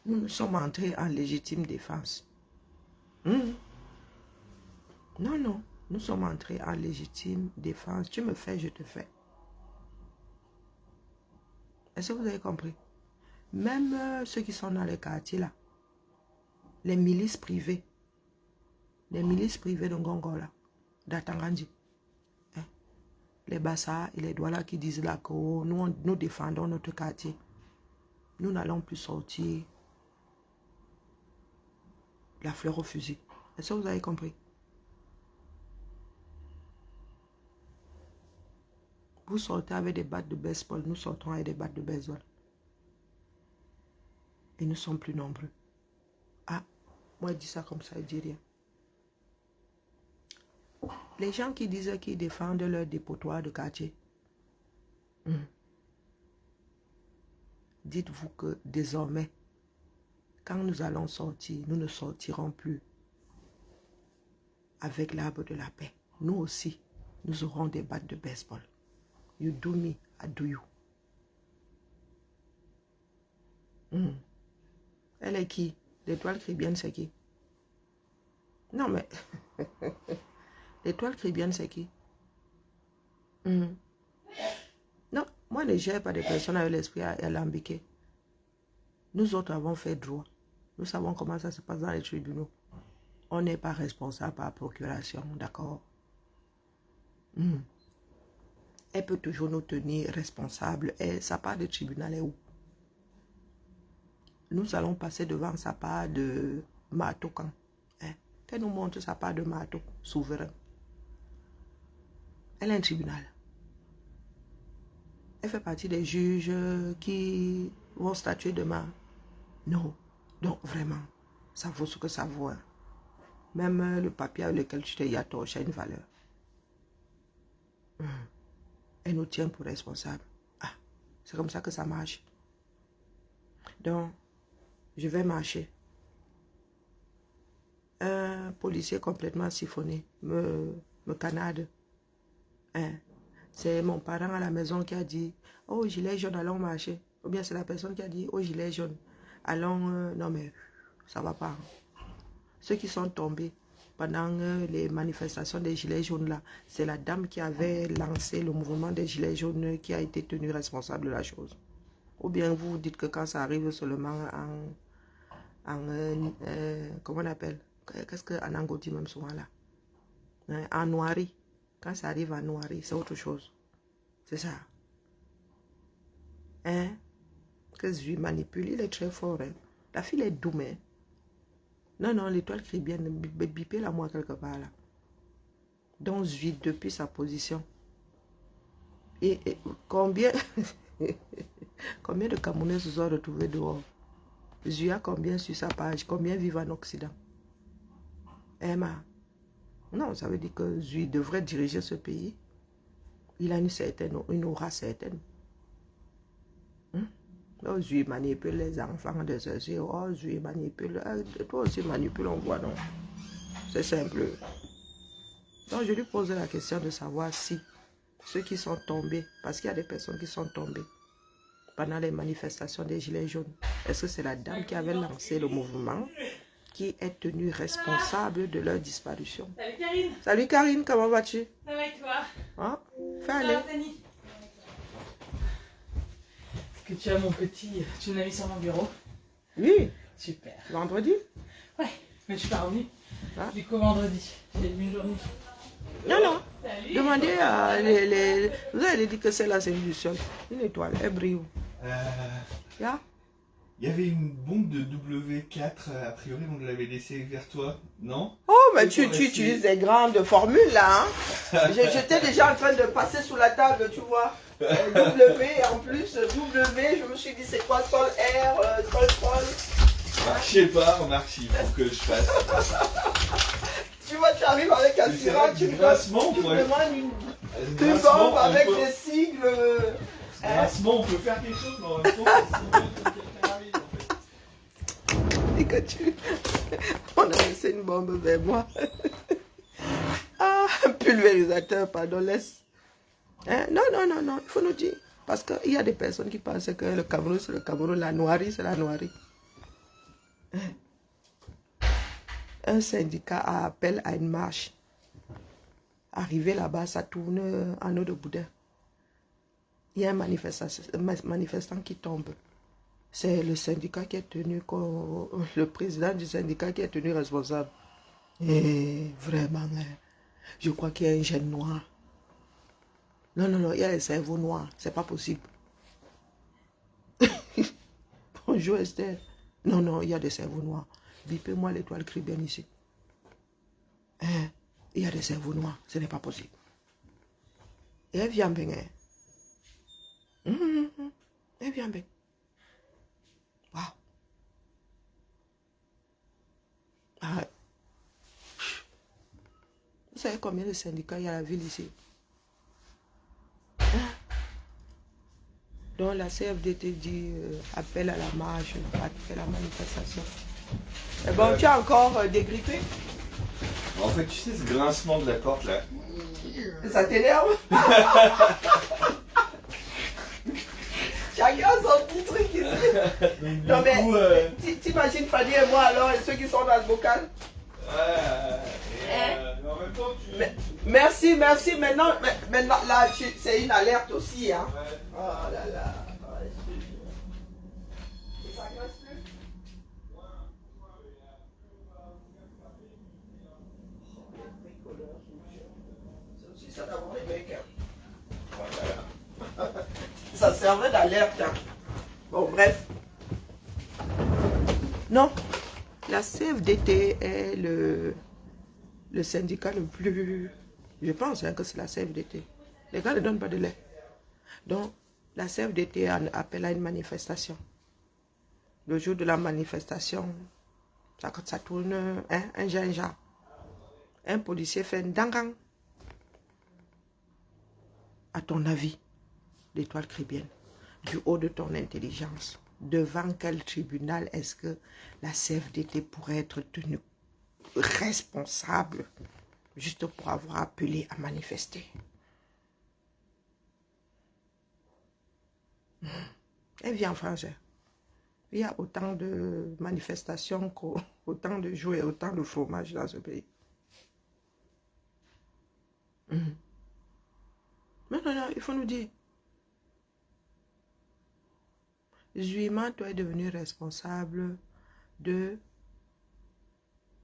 Nous sommes entrés en légitime défense. Non, non. Nous sommes entrés en légitime défense. Tu me fais, je te fais. Est-ce que vous avez compris? Même ceux qui sont dans les quartiers là, les milices privées de Ngongola, d'Atangandi, les Bassa et les Douala qui disent là que nous défendons notre quartier. Nous n'allons plus sortir la fleur au fusil. Est-ce que vous avez compris? Vous sortez avec des battes de baseball, nous sortons avec des battes de baseball. Et nous sommes plus nombreux. Moi, je dis ça comme ça, je dis rien. Les gens qui disent qu'ils défendent leur dépotoir de quartier, dites-vous que désormais, quand nous allons sortir, nous ne sortirons plus avec l'arbre de la paix. Nous aussi, nous aurons des battes de baseball. You do me, I do you. Elle est qui? L'étoile chrétienne, c'est qui? Non, mais... l'étoile chrétienne, c'est qui? Non, moi, je ne gère pas des personnes avec l'esprit alambiqué. Nous autres avons fait droit. Nous savons comment ça se passe dans les tribunaux. On n'est pas responsable par procuration, d'accord? Elle peut toujours nous tenir responsables. Et sa part de tribunal est où? Nous allons passer devant sa part de marteau quand? Qu'elle nous montre sa part de marteau souverain. Elle a un tribunal. Elle fait partie des juges qui vont statuer demain. Non. Donc vraiment, ça vaut ce que ça vaut. Même le papier avec lequel tu t'es attaché a une valeur. Elle nous tient pour responsables. Ah, c'est comme ça que ça marche. Donc, je vais marcher. Un policier complètement siphonné me canade. C'est mon parent à la maison qui a dit, oh, gilet jaune, allons marcher. Ou bien c'est la personne qui a dit, oh, gilet jaune, allons... non mais, ça va pas. Ceux qui sont tombés pendant les manifestations des gilets jaunes là, c'est la dame qui avait lancé le mouvement des gilets jaunes qui a été tenue responsable de la chose. Ou bien vous dites que quand ça arrive seulement comment on appelle? Qu'est-ce qu'en anglais dit même souvent là? En noirie. Quand ça arrive en noirie, c'est autre chose. C'est ça. Que Zui manipule, il est très fort. La fille est douce. Non, l'étoile chrétienne, bipez-la moi quelque part là. Donc Zui, depuis sa position. Et combien combien de Camerounais se sont retrouvés dehors? Zui a combien sur sa page? Combien vivent en Occident? Emma. Non, ça veut dire que Zui devrait diriger ce pays. Il a une aura certaine. Oh, Zui manipule les enfants de ceci. Oh, Zui manipule. Toi aussi manipule, on voit, non? C'est simple. Donc, je lui pose la question de savoir si ceux qui sont tombés, parce qu'il y a des personnes qui sont tombées pendant les manifestations des Gilets jaunes, est-ce que c'est la dame qui avait lancé le mouvement qui est tenue responsable de leur disparition? Salut Karine. Salut Karine, comment vas-tu? Ça va et toi? Hein? Fais aller. Est-ce que tu as mon petit... Tu l'as mis sur mon bureau? Oui. Super. Vendredi? Ouais, mais je suis pas revenue. Ah. Du coup vendredi, j'ai eu une journée. Non. Salut. Demandez à vous avez dit que c'est la scène du sol. Une étoile, elle brille où? Là? Il y avait une bombe de W4, a priori on l'avait laissée vers toi, non? Oh, mais tu utilises des grandes formules là. J'étais déjà en train de passer sous la table, tu vois. W, en plus, W, je me suis dit c'est quoi sol R, sol. Je sais pas, remarque s'il faut que je fasse. Tu vois, tu arrives avec un sirop, tu me demandes une bombe avec des sigles. Grincement, on peut faire quelque chose, mais en même temps, c'est rapide en fait. Et que on a laissé une bombe vers moi. Ah, un pulvérisateur, pardon, laisse. Non, il faut nous dire. Parce qu'il y a des personnes qui pensent que le Cameroun, c'est le Cameroun, la noirie, c'est la noirie. Un syndicat appelle à une marche. Arrivé là-bas, ça tourne en eau de boudin. Il y a un manifestant qui tombe. C'est le syndicat qui est tenu, le président du syndicat qui est tenu responsable. Et vraiment, je crois qu'il y a un gène noir. Non, il y a les cerveaux noirs. C'est pas possible. Bonjour Esther. Non, il y a des cerveaux noirs. Bipez-moi l'étoile chrétienne ici. Il y a des cerveaux noirs. Ce n'est pas possible. Et elle vient bien. Elle vient bien. Wow. Ah, vous savez combien de syndicats il y a à la ville ici? Donc la CFDT dit appel à la marche, appel à la manifestation. Et bon, tu as encore dégrippé? En fait, tu sais, ce grincement de la porte là. Ça t'énerve? Chacun son petit truc ici. Non mais, t'imagines Fanny et moi alors, et ceux qui sont dans le bocal? Mais en même temps, tu. Merci. Maintenant là, c'est une alerte aussi. Hein. Ouais. Oh là là. Et ça graisse plus? C'est aussi ça d'avoir les mecs. Ça servait d'alerte. Hein. Bon, bref. Non, la CFDT est le syndicat le plus... Je pense hein, que c'est la CFDT. Les gars ne donnent pas de lait. Donc, la CFDT appelle à une manifestation. Le jour de la manifestation, ça tourne hein, un ginja. Un policier fait un dangang. À ton avis, l'étoile chrétienne, du haut de ton intelligence, devant quel tribunal est-ce que la CFDT pourrait être tenue responsable juste pour avoir appelé à manifester? Eh bien, frangin, il y a autant de manifestations qu'autant de jours et autant de fromage dans ce pays. Non, il faut nous dire. Zuima, toi, est devenu responsable de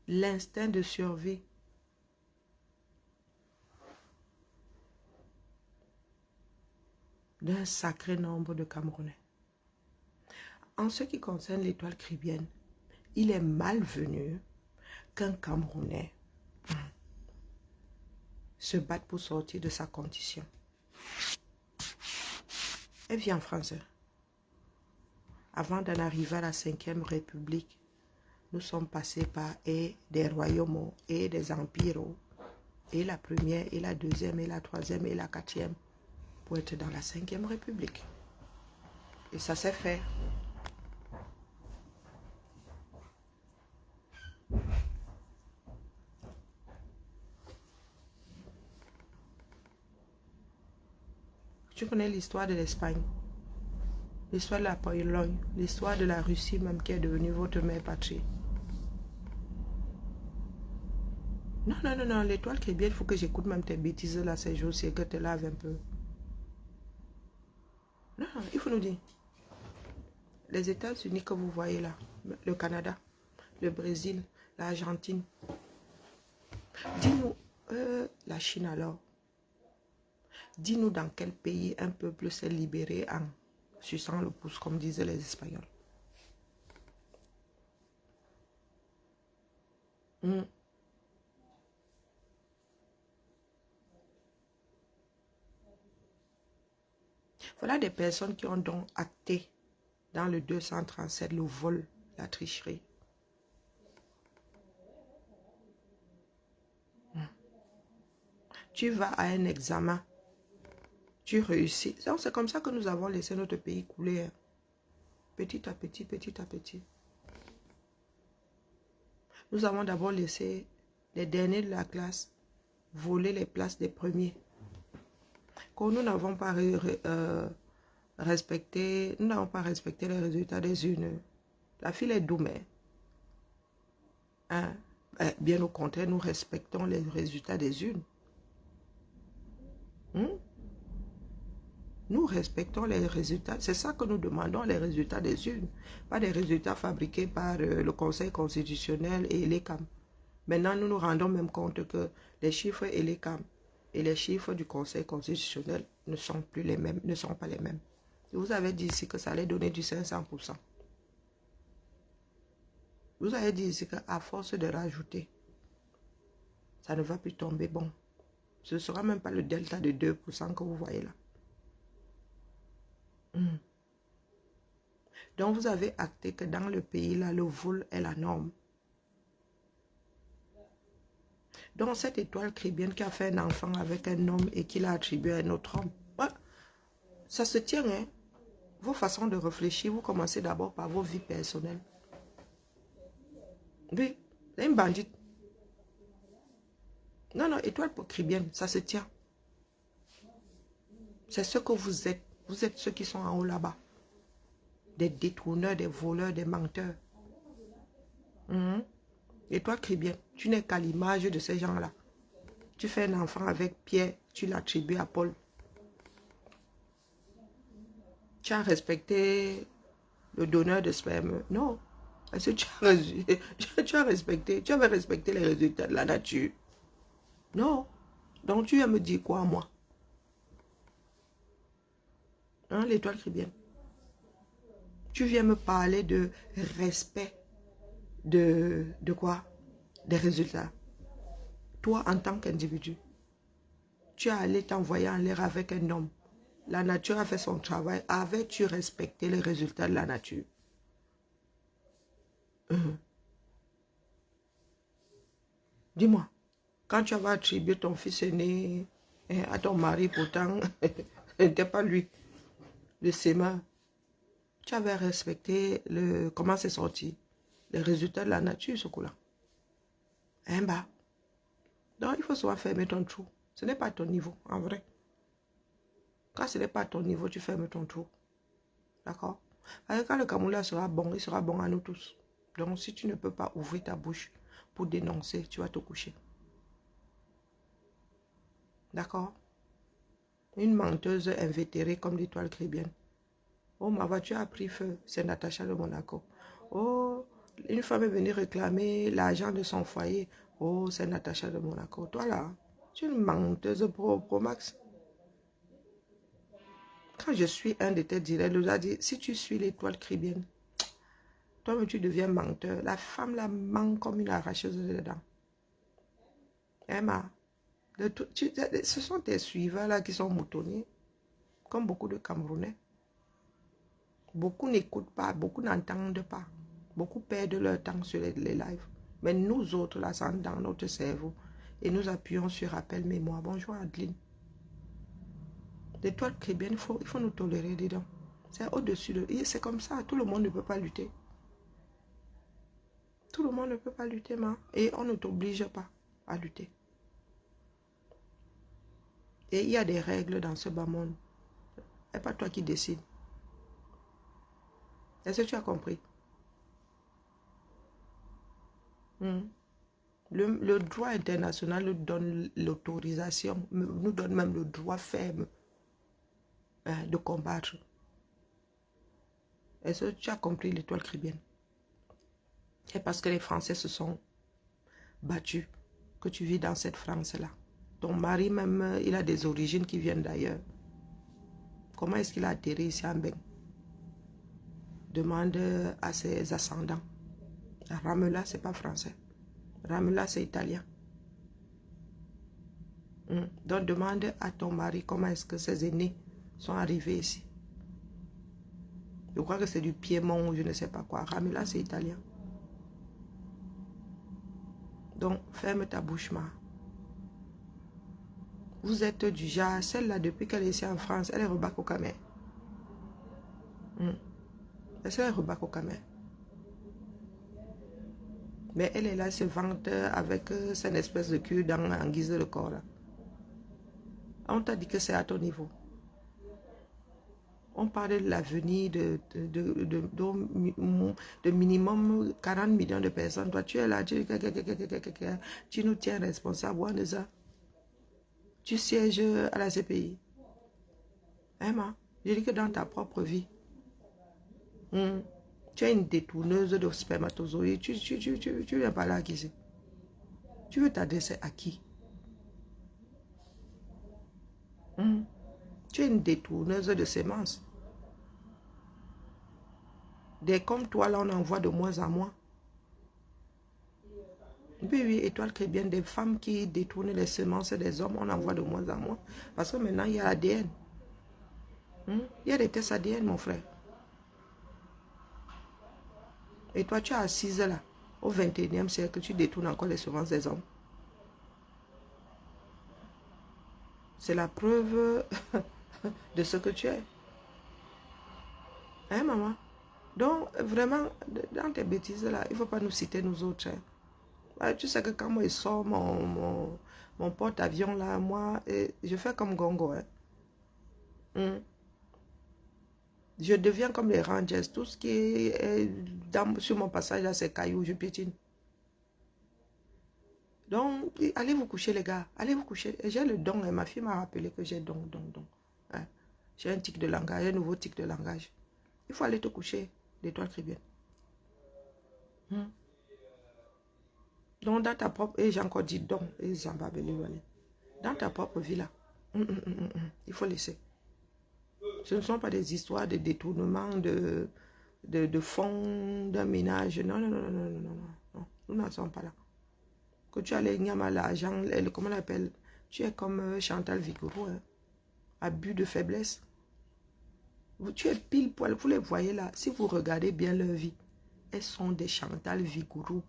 l'instinct de survie d'un sacré nombre de Camerounais. En ce qui concerne l'étoile caribéenne, il est malvenu qu'un Camerounais se batte pour sortir de sa condition. Et bien, français, avant d'en arriver à la 5e République, nous sommes passés par des royaumes et des empires, et la première, et la deuxième, et la troisième, et la 4e, pour être dans la 5e République. Et ça s'est fait. Tu connais l'histoire de l'Espagne, l'histoire de la Pologne, l'histoire de la Russie même qui est devenue votre mère patrie. Non, l'étoile qui est bien, il faut que j'écoute même tes bêtises là ces jours-ci et que tu laves un peu. Non, il faut nous dire. Les États-Unis que vous voyez là, le Canada, le Brésil, l'Argentine. Dis-nous, la Chine alors. Dis-nous dans quel pays un peuple s'est libéré en suçant le pouce, comme disaient les Espagnols. Voilà des personnes qui ont donc acté dans le 237 le vol, la tricherie. Tu vas à un examen, tu réussis. C'est comme ça que nous avons laissé notre pays couler. Hein. Petit à petit. Nous avons d'abord laissé les derniers de la classe voler les places des premiers. Quand nous n'avons pas respecté les résultats des unes. La fille est douce, hein? Bien au contraire, nous respectons les résultats des unes. Nous respectons les résultats. C'est ça que nous demandons, les résultats des urnes. Pas des résultats fabriqués par le Conseil constitutionnel et l'ECAM. Maintenant, nous nous rendons même compte que les chiffres et l'ECAM et les chiffres du Conseil constitutionnel ne sont plus les mêmes, ne sont pas les mêmes. Vous avez dit ici que ça allait donner du 500%. Vous avez dit ici qu'à force de rajouter, ça ne va plus tomber bon. Ce ne sera même pas le delta de 2% que vous voyez là. Donc vous avez acté que dans le pays là, le vol est la norme. Donc, cette étoile chrétienne qui a fait un enfant avec un homme et qui l'a attribué à un autre homme, ouais, ça se tient, hein. Vos façons de réfléchir, vous commencez d'abord par vos vies personnelles. Oui, c'est une bandite. Non, non, étoile chrétienne, ça se tient. C'est ce que vous êtes. Vous êtes ceux qui sont en haut là-bas. Des détourneurs, des voleurs, des menteurs. Et toi, chrétien, tu n'es qu'à l'image de ces gens-là. Tu fais un enfant avec Pierre, tu l'attribues à Paul. Tu as respecté le donneur de sperme. Non. Est-ce que tu avais respecté les résultats de la nature? Non. Donc tu viens me dire quoi, moi? Hein, l'étoile chrétienne. Tu viens me parler de respect de quoi? Des résultats. Toi, en tant qu'individu, tu es allé t'envoyer en l'air avec un homme. La nature a fait son travail. Avais-tu respecté les résultats de la nature? Dis-moi, quand tu avais attribué ton fils aîné à ton mari, pourtant, ce n'était pas lui, le sémin, tu avais respecté comment c'est sorti, les résultats de la nature, ce coup-là. Hein, bah. Donc, il faut souvent fermer ton trou. Ce n'est pas ton niveau, en vrai. Quand ce n'est pas ton niveau, tu fermes ton trou. D'accord? Parce que quand le Cameroun sera bon, il sera bon à nous tous. Donc, si tu ne peux pas ouvrir ta bouche pour dénoncer, tu vas te coucher. D'accord? Une menteuse invétérée comme l'étoile chrétienne. Oh, ma voiture a pris feu. C'est Natacha de Monaco. Oh, une femme est venue réclamer l'argent de son foyer. Oh, c'est Natacha de Monaco. Toi là, tu es une menteuse pro max. Quand je suis un de tes directs, je dois dire, si tu suis l'étoile chrétienne, toi-même tu deviens menteur. La femme la ment comme une arracheuse de dents. Emma, ce sont tes suiveurs là qui sont moutonniers, comme beaucoup de Camerounais. Beaucoup n'écoutent pas, beaucoup n'entendent pas. Beaucoup perdent leur temps sur les lives. Mais nous autres, là, c'est dans notre cerveau. Et nous appuyons sur appel mémoire. Bonjour Adeline. L'étoile chrétienne, il faut nous tolérer dedans. C'est au-dessus de... C'est comme ça, tout le monde ne peut pas lutter. Tout le monde ne peut pas lutter, ma. Et on ne t'oblige pas à lutter. Et il y a des règles dans ce bas monde. Ce n'est pas toi qui décides. Est-ce que tu as compris? Le droit international nous donne l'autorisation, nous donne même le droit ferme de combattre. Est-ce que tu as compris l'étoile chrétienne? C'est parce que les Français se sont battus que tu vis dans cette France-là. Ton mari même, il a des origines qui viennent d'ailleurs. Comment est-ce qu'il a atterri ici en Beng? Demande à ses ascendants. Ramela, c'est pas français. Ramela, c'est italien. Donc, demande à ton mari comment est-ce que ses aînés sont arrivés ici. Je crois que c'est du Piémont ou je ne sais pas quoi. Ramela, c'est italien. Donc, ferme ta bouche, ma. Vous êtes du genre, celle-là, depuis qu'elle est ici en France, elle est rebac au Camer. Est-ce qu'elle est rebac au Camer? Mais elle est là, elle se vante avec cette espèce de cul en guise de corps. Là. On t'a dit que c'est à ton niveau. On parlait de l'avenir de minimum 40 millions de personnes. Toi, tu es là, tu nous tiens responsables de ça. Tu sièges à la CPI. Emma, je dis que dans ta propre vie, tu es une détourneuse de spermatozoïdes. Tu viens parler à qui c'est? Tu veux t'adresser à qui? Tu es une détourneuse de semences. Des comme toi, là, on en voit de moins en moins. Oui, étoile chrétienne, des femmes qui détournent les semences des hommes, on en voit de moins en moins. Parce que maintenant, il y a l'ADN. Il y a des tests ADN, mon frère. Et toi, tu es assise là, au 21e siècle, tu détournes encore les semences des hommes. C'est la preuve de ce que tu es. Hein, maman? Donc, vraiment, dans tes bêtises là, il ne faut pas nous citer nous autres. Hein. Ouais, tu sais que quand moi je sors mon porte-avions là, moi, je fais comme Gongo. Hein. Je deviens comme les Rangers. Tout ce qui est sur mon passage là, c'est cailloux, je piétine. Donc, allez vous coucher les gars, allez vous coucher. J'ai le don, et ma fille m'a rappelé que j'ai don. Hein. J'ai un tic de langage, un nouveau tic de langage. Il faut aller te coucher, l'étoile caribéenne. Donc, dans ta propre, et j'ai encore dit don, et j'en vais dans ta propre vie là, il faut laisser. Ce ne sont pas des histoires de détournement de fonds d'un ménage. Non. Nous n'en sommes pas là. Que tu as les Nyama, l'argent, comment on l'appelle? Tu es comme Chantal Vigouroux. Hein? Abus de faiblesse. Tu es pile poil. Vous les voyez là. Si vous regardez bien leur vie, elles sont des Chantal Vigouroux.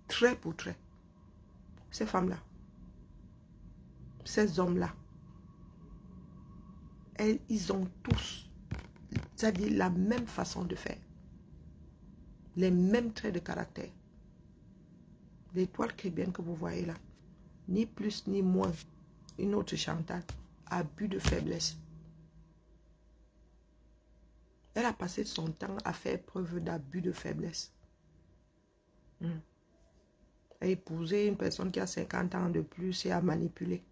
Très pour très. Ces femmes-là. Ces hommes-là. Ils ont tous, c'est-à-dire la même façon de faire. Les mêmes traits de caractère. L'étoile caribéenne que vous voyez là, ni plus ni moins, une autre Chantal, abus de faiblesse. Elle a passé son temps à faire preuve d'abus de faiblesse. Elle a épousé une personne qui a 50 ans de plus et a manipulé.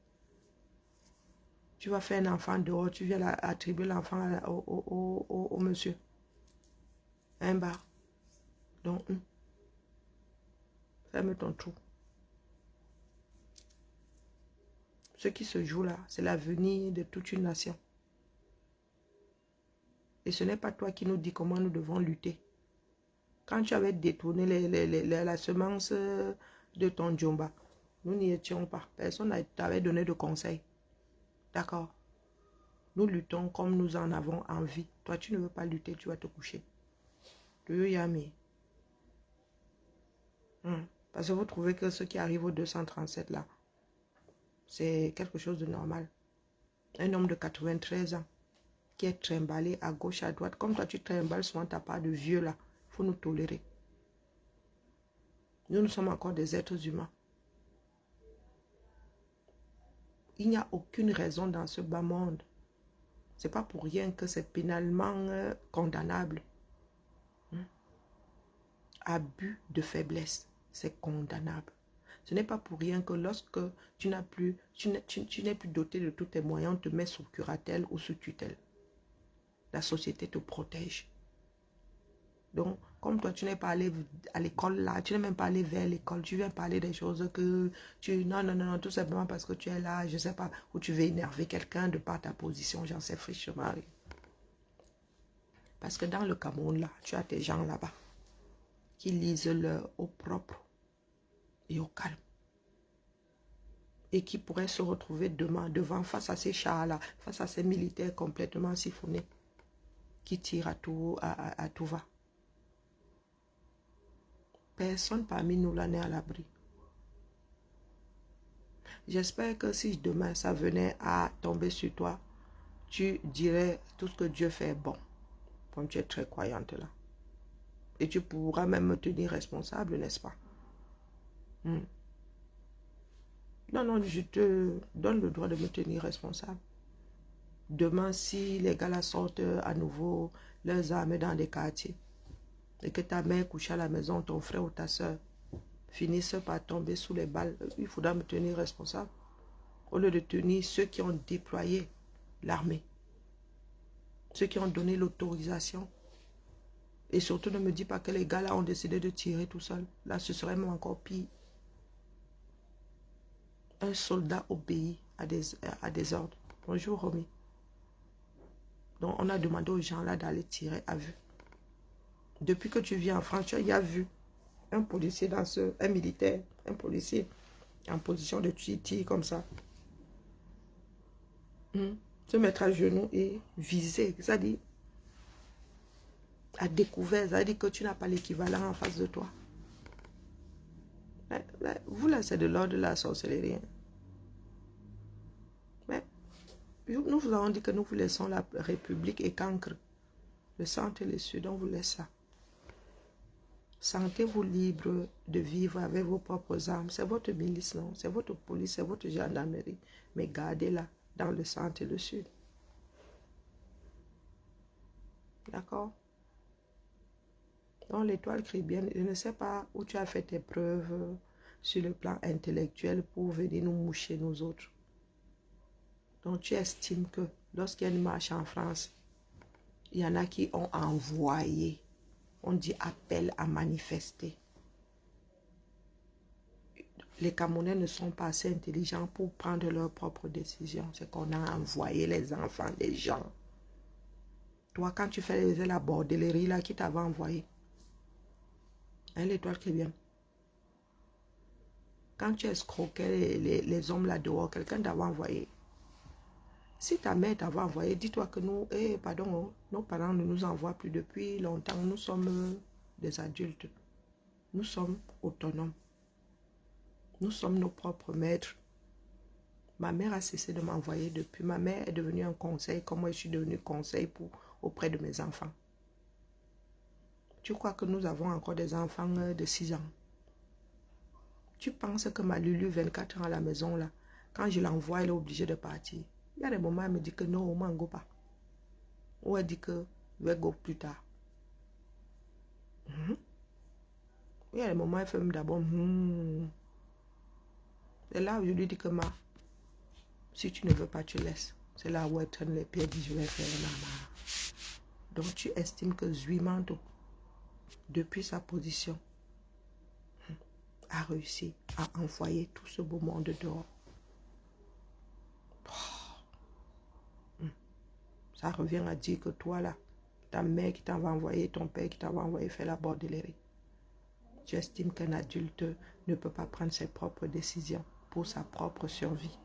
Tu vas faire un enfant dehors, tu viens attribuer l'enfant au monsieur. Un bar. Donc, ferme ton trou. Ce qui se joue là, c'est l'avenir de toute une nation. Et ce n'est pas toi qui nous dis comment nous devons lutter. Quand tu avais détourné la semence de ton djomba, nous n'y étions pas. Personne ne t'avait donné de conseils. D'accord. Nous luttons comme nous en avons envie. Toi, tu ne veux pas lutter, tu vas te coucher. Do you hear me? Parce que vous trouvez que ce qui arrive au 237 là, c'est quelque chose de normal. Un homme de 93 ans qui est trimballé à gauche, à droite. Comme toi, tu trimballes souvent ta part de vieux là. Il faut nous tolérer. Nous sommes encore des êtres humains. Il n'y a aucune raison dans ce bas monde. Ce n'est pas pour rien que c'est pénalement condamnable. Abus de faiblesse, c'est condamnable. Ce n'est pas pour rien que lorsque tu n'es plus doté de tous tes moyens, on te met sous curatelle ou sous tutelle. La société te protège. Donc, comme toi, tu n'es pas allé à l'école là, tu n'es même pas allé vers l'école, tu viens parler des choses que tu... Non, tout simplement parce que tu es là, je ne sais pas, où tu veux énerver quelqu'un de par ta position, j'en sais frichement rien. Parce que dans le Cameroun là, tu as tes gens là-bas qui lisent leur au propre et au calme. Et qui pourraient se retrouver demain devant face à ces chars-là, face à ces militaires complètement siphonnés, qui tirent à tout va. Personne parmi nous là n'est à l'abri. J'espère que si demain ça venait à tomber sur toi, tu dirais tout ce que Dieu fait bon, comme tu es très croyante là. Et tu pourras même me tenir responsable, n'est-ce pas? Non, je te donne le droit de me tenir responsable. Demain, si les gars là sortent à nouveau leurs armes dans des quartiers, et que ta mère couche à la maison, ton frère ou ta soeur finissent par tomber sous les balles, il faudra me tenir responsable. Au lieu de tenir ceux qui ont déployé l'armée, ceux qui ont donné l'autorisation. Et surtout, ne me dis pas que les gars là ont décidé de tirer tout seul. Là, ce serait même encore pire. Un soldat obéit à des ordres. Bonjour, Romy. Donc, on a demandé aux gens là d'aller tirer à vue. Depuis que tu viens en France, tu as vu un policier un militaire, un policier en position de tir comme ça. Se mettre à genoux et viser. Ça dit, à découvert, ça dit que tu n'as pas l'équivalent en face de toi. Vous là, c'est de l'ordre de la sorcellerie. Nous vous avons dit que nous vous laissons la République et Cancre. Le centre et le sud, on vous laisse ça. Sentez-vous libre de vivre avec vos propres armes. C'est votre milice, non? C'est votre police, c'est votre gendarmerie. Mais gardez-la dans le centre et le sud. D'accord? Donc l'étoile caribéenne, je ne sais pas où tu as fait tes preuves sur le plan intellectuel pour venir nous moucher nous autres. Donc tu estimes que lorsqu'il y a une marche en France, il y en a qui ont envoyé, on dit appel à manifester. Les Camerounais ne sont pas assez intelligents pour prendre leurs propres décisions. C'est qu'on a envoyé les enfants des gens. Toi, quand tu fais la bordellerie, là, qui t'avait envoyé? Hein, l'étoile qui vient. Quand tu escroquais les hommes là dehors, quelqu'un t'avait envoyé. Si ta mère t'avait envoyé, dis-toi que nous, pardon, nos parents ne nous envoient plus depuis longtemps. Nous sommes des adultes. Nous sommes autonomes. Nous sommes nos propres maîtres. Ma mère a cessé de m'envoyer depuis. Ma mère est devenue un conseil, comme moi je suis devenue conseil auprès de mes enfants. Tu crois que nous avons encore des enfants de 6 ans? Tu penses que ma Lulu, 24 ans à la maison, là, quand je l'envoie, elle est obligée de partir. Il y a des moments, elle me dit que non, on ne go pas. Ou elle dit que je vais go plus tard. Il y a des moments, elle fait même d'abord. Et là où je lui dis que si tu ne veux pas, tu laisses. C'est là où elle traîne les pieds et dit je vais faire maman. Donc tu estimes que Zuimanto, depuis sa position, a réussi à envoyer tout ce beau monde dehors. Ça revient à dire que toi là, ta mère qui t'avait envoyé, ton père qui t'avait envoyé faire la bordellerie. Tu estimes qu'un adulte ne peut pas prendre ses propres décisions pour sa propre survie.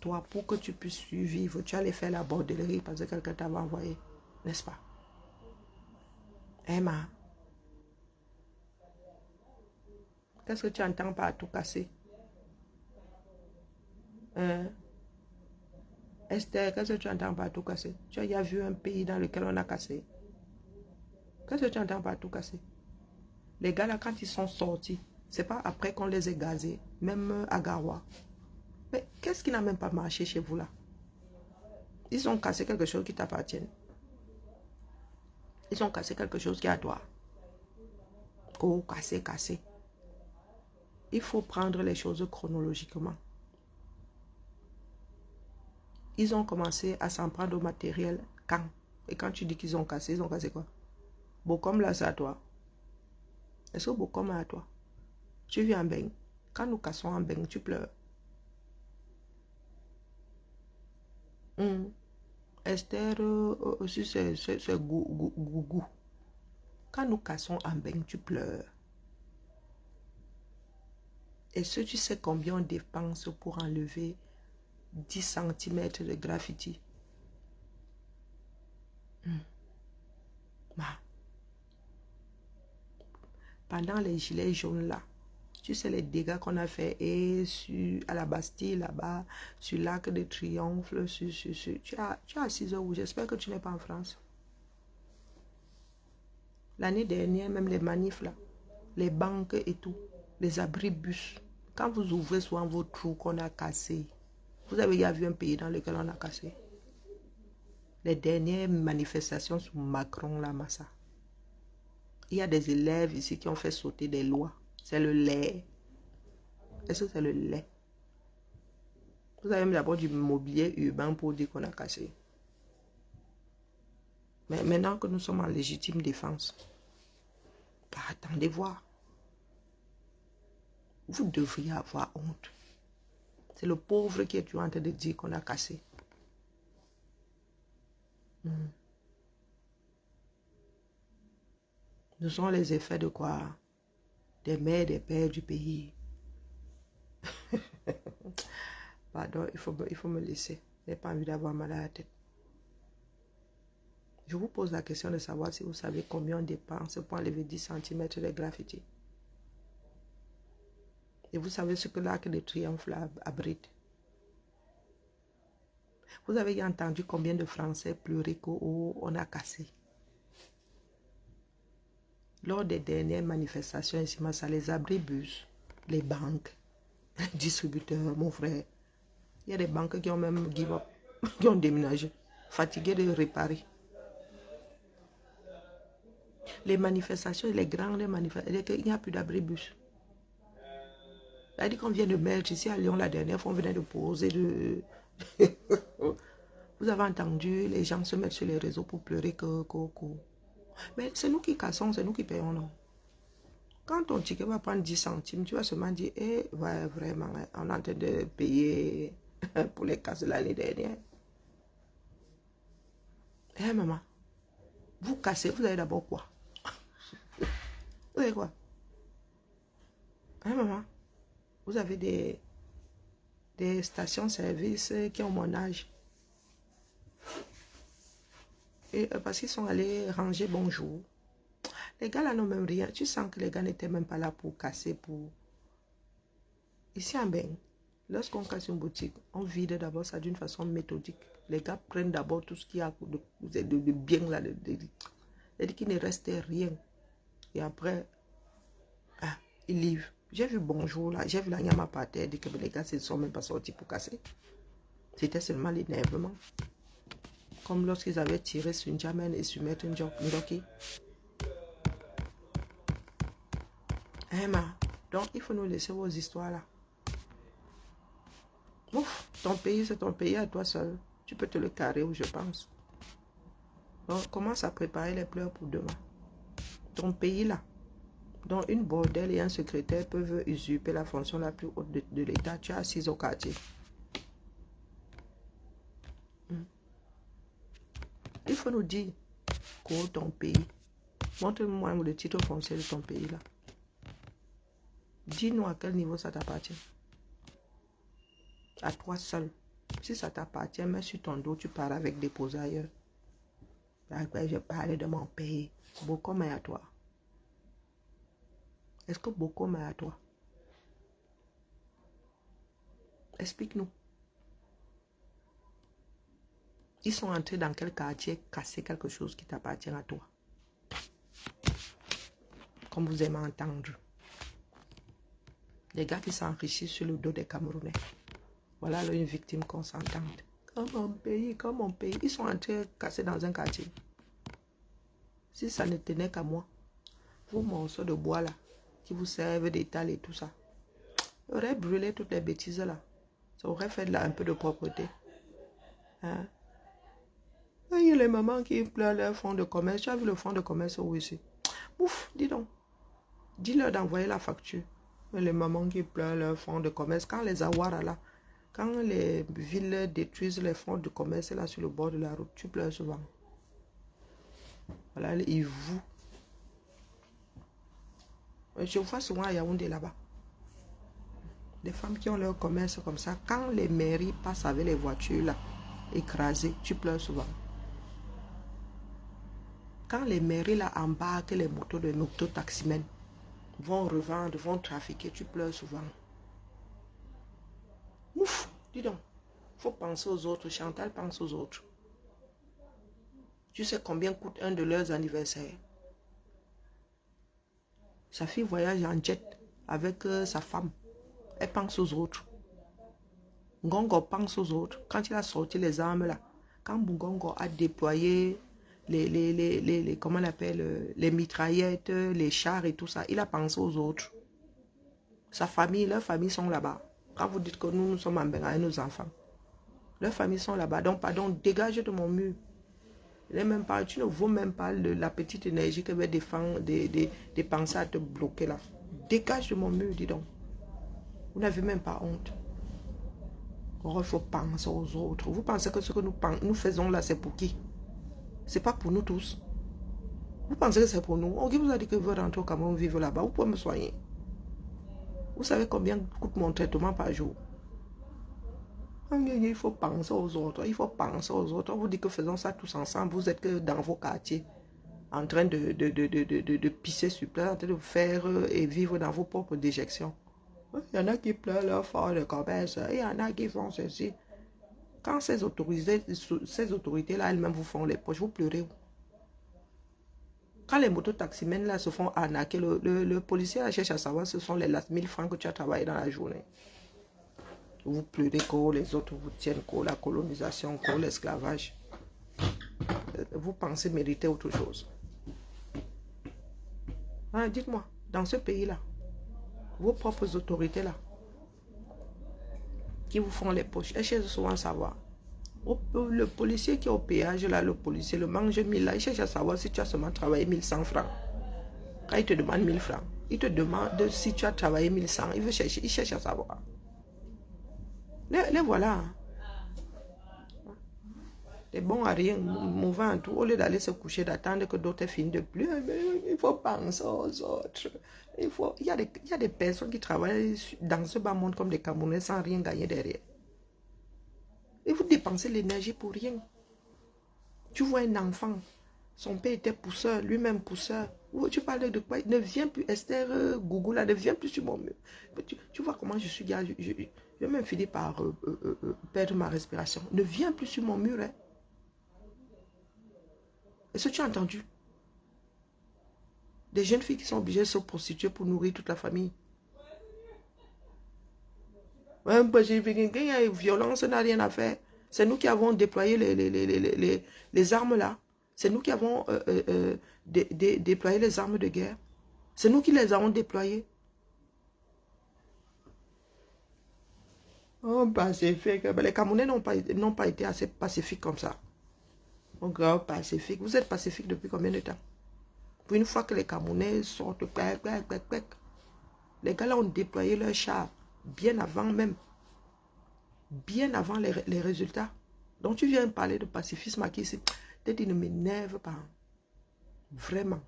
Toi, pour que tu puisses survivre, tu allais faire la bordellerie parce que quelqu'un t'avait envoyé, n'est-ce pas? Emma, qu'est-ce que tu entends par tout casser? Esther, qu'est-ce que tu entends par tout casser? Tu as déjà vu un pays dans lequel on a cassé? Qu'est-ce que tu entends par tout casser? Les gars là, quand ils sont sortis, c'est pas après qu'on les ait gazés, même à Garoua. Mais qu'est-ce qui n'a même pas marché chez vous là? Ils ont cassé quelque chose qui t'appartient. Ils ont cassé quelque chose qui est à toi. Oh, cassé. Il faut prendre les choses chronologiquement. Ils ont commencé à s'en prendre au matériel quand? Et quand tu dis qu'ils ont cassé quoi? Bokom là, c'est à toi. Est-ce que Bokom est à toi? Tu vis en Beng. Quand nous cassons en Beng, tu pleures. Esther aussi, c'est gougou. Quand nous cassons en Beng, tu pleures. Est-ce que tu sais combien on dépense pour enlever 10 cm de graffiti? Pendant les gilets jaunes là, tu sais les dégâts qu'on a fait et à la Bastille là-bas, sur l'Arc de Triomphe, tu as 6 heures où j'espère que tu n'es pas en France. L'année dernière, même les manifs là, les banques et tout, les abris bus, quand vous ouvrez souvent vos trous qu'on a cassés, vous avez déjà vu un pays dans lequel on a cassé? Les dernières manifestations sous Macron, la Massa. Il y a des élèves ici qui ont fait sauter des lois. C'est le lait. Est-ce que c'est le lait? Vous avez même d'abord du mobilier urbain pour dire qu'on a cassé. Mais maintenant que nous sommes en légitime défense, attendez voir. Vous devriez avoir honte. C'est le pauvre qui est toujours en train de dire qu'on a cassé. Nous sommes les effets de quoi? Des mères, des pères du pays. Pardon, il faut me laisser. Je n'ai pas envie d'avoir mal à la tête. Je vous pose la question de savoir si vous savez combien on dépense pour enlever 10 cm de graffiti. Et vous savez ce que l'Arc de Triomphe là abrite. Vous avez entendu combien de Français pleurer qu'on a cassé? Lors des dernières manifestations ici, ça les abribus, les banques, les distributeurs, mon frère. Il y a des banques qui ont même give up, qui ont déménagé, fatigués de réparer. Les manifestations, les grandes manifestations, il n'y a plus d'abribus. C'est-à-dire qu'on vient de mettre ici à Lyon la dernière fois, on venait de poser de... Vous avez entendu les gens se mettre sur les réseaux pour pleurer que... Mais c'est nous qui cassons, c'est nous qui payons, non? Quand ton ticket va prendre 10 centimes, tu vas seulement dire, eh, ouais, vraiment, on est en train de payer pour les casses de l'année dernière. Eh, maman, vous cassez, vous avez d'abord quoi? Vous avez quoi? Eh, maman, vous avez des stations-service qui ont mon âge. Et parce qu'ils sont allés ranger bonjour. Les gars là n'ont même rien. Tu sens que les gars n'étaient même pas là pour casser. Ici en Beng, lorsqu'on casse une boutique, on vide d'abord ça d'une façon méthodique. Les gars prennent d'abord tout ce qu'il y a de bien là. C'est-à-dire qu'il ne restait rien. Et après, ils livrent. J'ai vu bonjour là, j'ai vu la nyama par terre, dit que les gars ne sont même pas sortis pour casser. C'était seulement l'énervement. Comme lorsqu'ils avaient tiré sur une jamenne et sur Maître Ndoki. Emma, donc il faut nous laisser vos histoires là. Ouf, ton pays c'est ton pays à toi seul. Tu peux te le carrer où je pense. Donc commence à préparer les pleurs pour demain. Ton pays là, dont une bordelle et un secrétaire peuvent usurper la fonction la plus haute de l'État. Tu es assise au quartier. Il faut nous dire que ton pays. Montre-moi le titre foncier de ton pays là. Dis-nous à quel niveau ça t'appartient. À toi seul. Si ça t'appartient, mets sur ton dos, tu pars avec déposer ailleurs. Après, je parlais de mon pays. Bokom est à toi. Est-ce que Bokom est à toi? Explique-nous. Ils sont entrés dans quel quartier casser quelque chose qui t'appartient à toi? Comme vous aimez entendre. Les gars qui s'enrichissent sur le dos des Camerounais. Voilà là, une victime consentante. Comme mon pays, comme mon pays. Ils sont entrés casser dans un quartier. Si ça ne tenait qu'à moi, vos morceaux de bois là, qui vous servent d'étal et tout ça, aurait brûlé toutes les bêtises là. Ça aurait fait là un peu de propreté. Hein? Il y a les mamans qui pleurent leur fonds de commerce. Tu as vu le fonds de commerce où ici? Ouf, dis donc. Dis-leur d'envoyer la facture. Mais les mamans qui pleurent leur fonds de commerce, quand les Awara là, quand les villes détruisent les fonds de commerce là sur le bord de la route, tu pleures souvent. Voilà, ils vous. Je vois souvent à Yaoundé là-bas. Des femmes qui ont leur commerce comme ça, quand les mairies passent avec les voitures là, écrasées, tu pleures souvent. Quand les mairies là embarquent les motos de mototaximens, vont revendre, vont trafiquer, tu pleures souvent. Ouf, dis donc, faut penser aux autres. Chantal pense aux autres. Tu sais combien coûte un de leurs anniversaires? Sa fille voyage en jet avec sa femme. Elle pense aux autres. Ngongo pense aux autres. Quand il a sorti les armes là, quand Ngongo a déployé comment on appelle, les mitraillettes, les chars et tout ça, il a pensé aux autres. Sa famille, leurs familles sont là-bas. Quand vous dites que nous sommes en Bengale avec nos enfants, leurs familles sont là-bas. Donc, pardon, dégage de mon mur. Même pas, tu ne vaux même pas la petite énergie que va dépenser à te bloquer là. Dégage de mon mur, dis donc. Vous n'avez même pas honte. Il faut penser aux autres. Vous pensez que ce que nous faisons là, c'est pour qui? C'est pas pour nous tous. Vous pensez que c'est pour nous? Ok, vous a dit que vous rentrez au Cameroun, vivre là-bas. Vous pouvez me soigner. Vous savez combien coûte mon traitement par jour? Il faut penser aux autres. Il faut penser aux autres. On vous dit que faisons ça tous ensemble. Vous êtes que dans vos quartiers, en train de pisser sur place, en train de faire et vivre dans vos propres déjections. Il y en a qui pleurent leur fort de commerce. Il y en a qui font ceci. Quand ces autorités-là, elles-mêmes vous font les poches, vous pleurez. Quand les mototaximens là se font arnaquer, le policier là, cherche à savoir ce sont les 1000 francs que tu as travaillé dans la journée. Vous pleurez que les autres vous tiennent, que la colonisation, que l'esclavage. Vous pensez mériter autre chose. Ah, dites-moi, dans ce pays-là, vos propres autorités-là, qui vous font les poches, elles cherchent souvent à savoir. Le policier qui est au péage, là, le policier, le mange 1000, là, il cherche à savoir si tu as seulement travaillé 1100 francs. Quand il te demande 1000 francs, il te demande si tu as travaillé 1100. Il cherche à savoir. Les voilà. Les bons à rien, mauvais en tout. Au lieu d'aller se coucher, d'attendre que d'autres finissent de plus, il faut penser aux autres. Il y a des personnes qui travaillent dans ce bas monde comme des Camerounais sans rien gagner derrière. Et vous dépensez l'énergie pour rien. Tu vois un enfant, son père était pousseur, lui-même pousseur. Tu parles de quoi? Ne viens plus, Esther Gougou, là, ne viens plus sur mon mur. Tu vois comment je suis, gars, je vais même finir par perdre ma respiration. Ne viens plus sur mon mur, hein. Est-ce que tu as entendu? Des jeunes filles qui sont obligées de se prostituer pour nourrir toute la famille. Ouais, quelqu'un a violence, n'a rien à faire. C'est nous qui avons déployé les armes là. C'est nous qui avons déployé les armes de guerre. C'est nous qui les avons déployées. Oh, pacifique. Les Camerounais n'ont pas été assez pacifiques comme ça. Oh, grave pacifique. Vous êtes pacifique depuis combien de temps? Pour une fois que les Camerounais sortent, les gars là ont déployé leurs chars bien avant même. Bien avant les résultats. Donc tu viens parler de pacifisme aquí ici. Peut-être il ne m'énerve pas. Vraiment.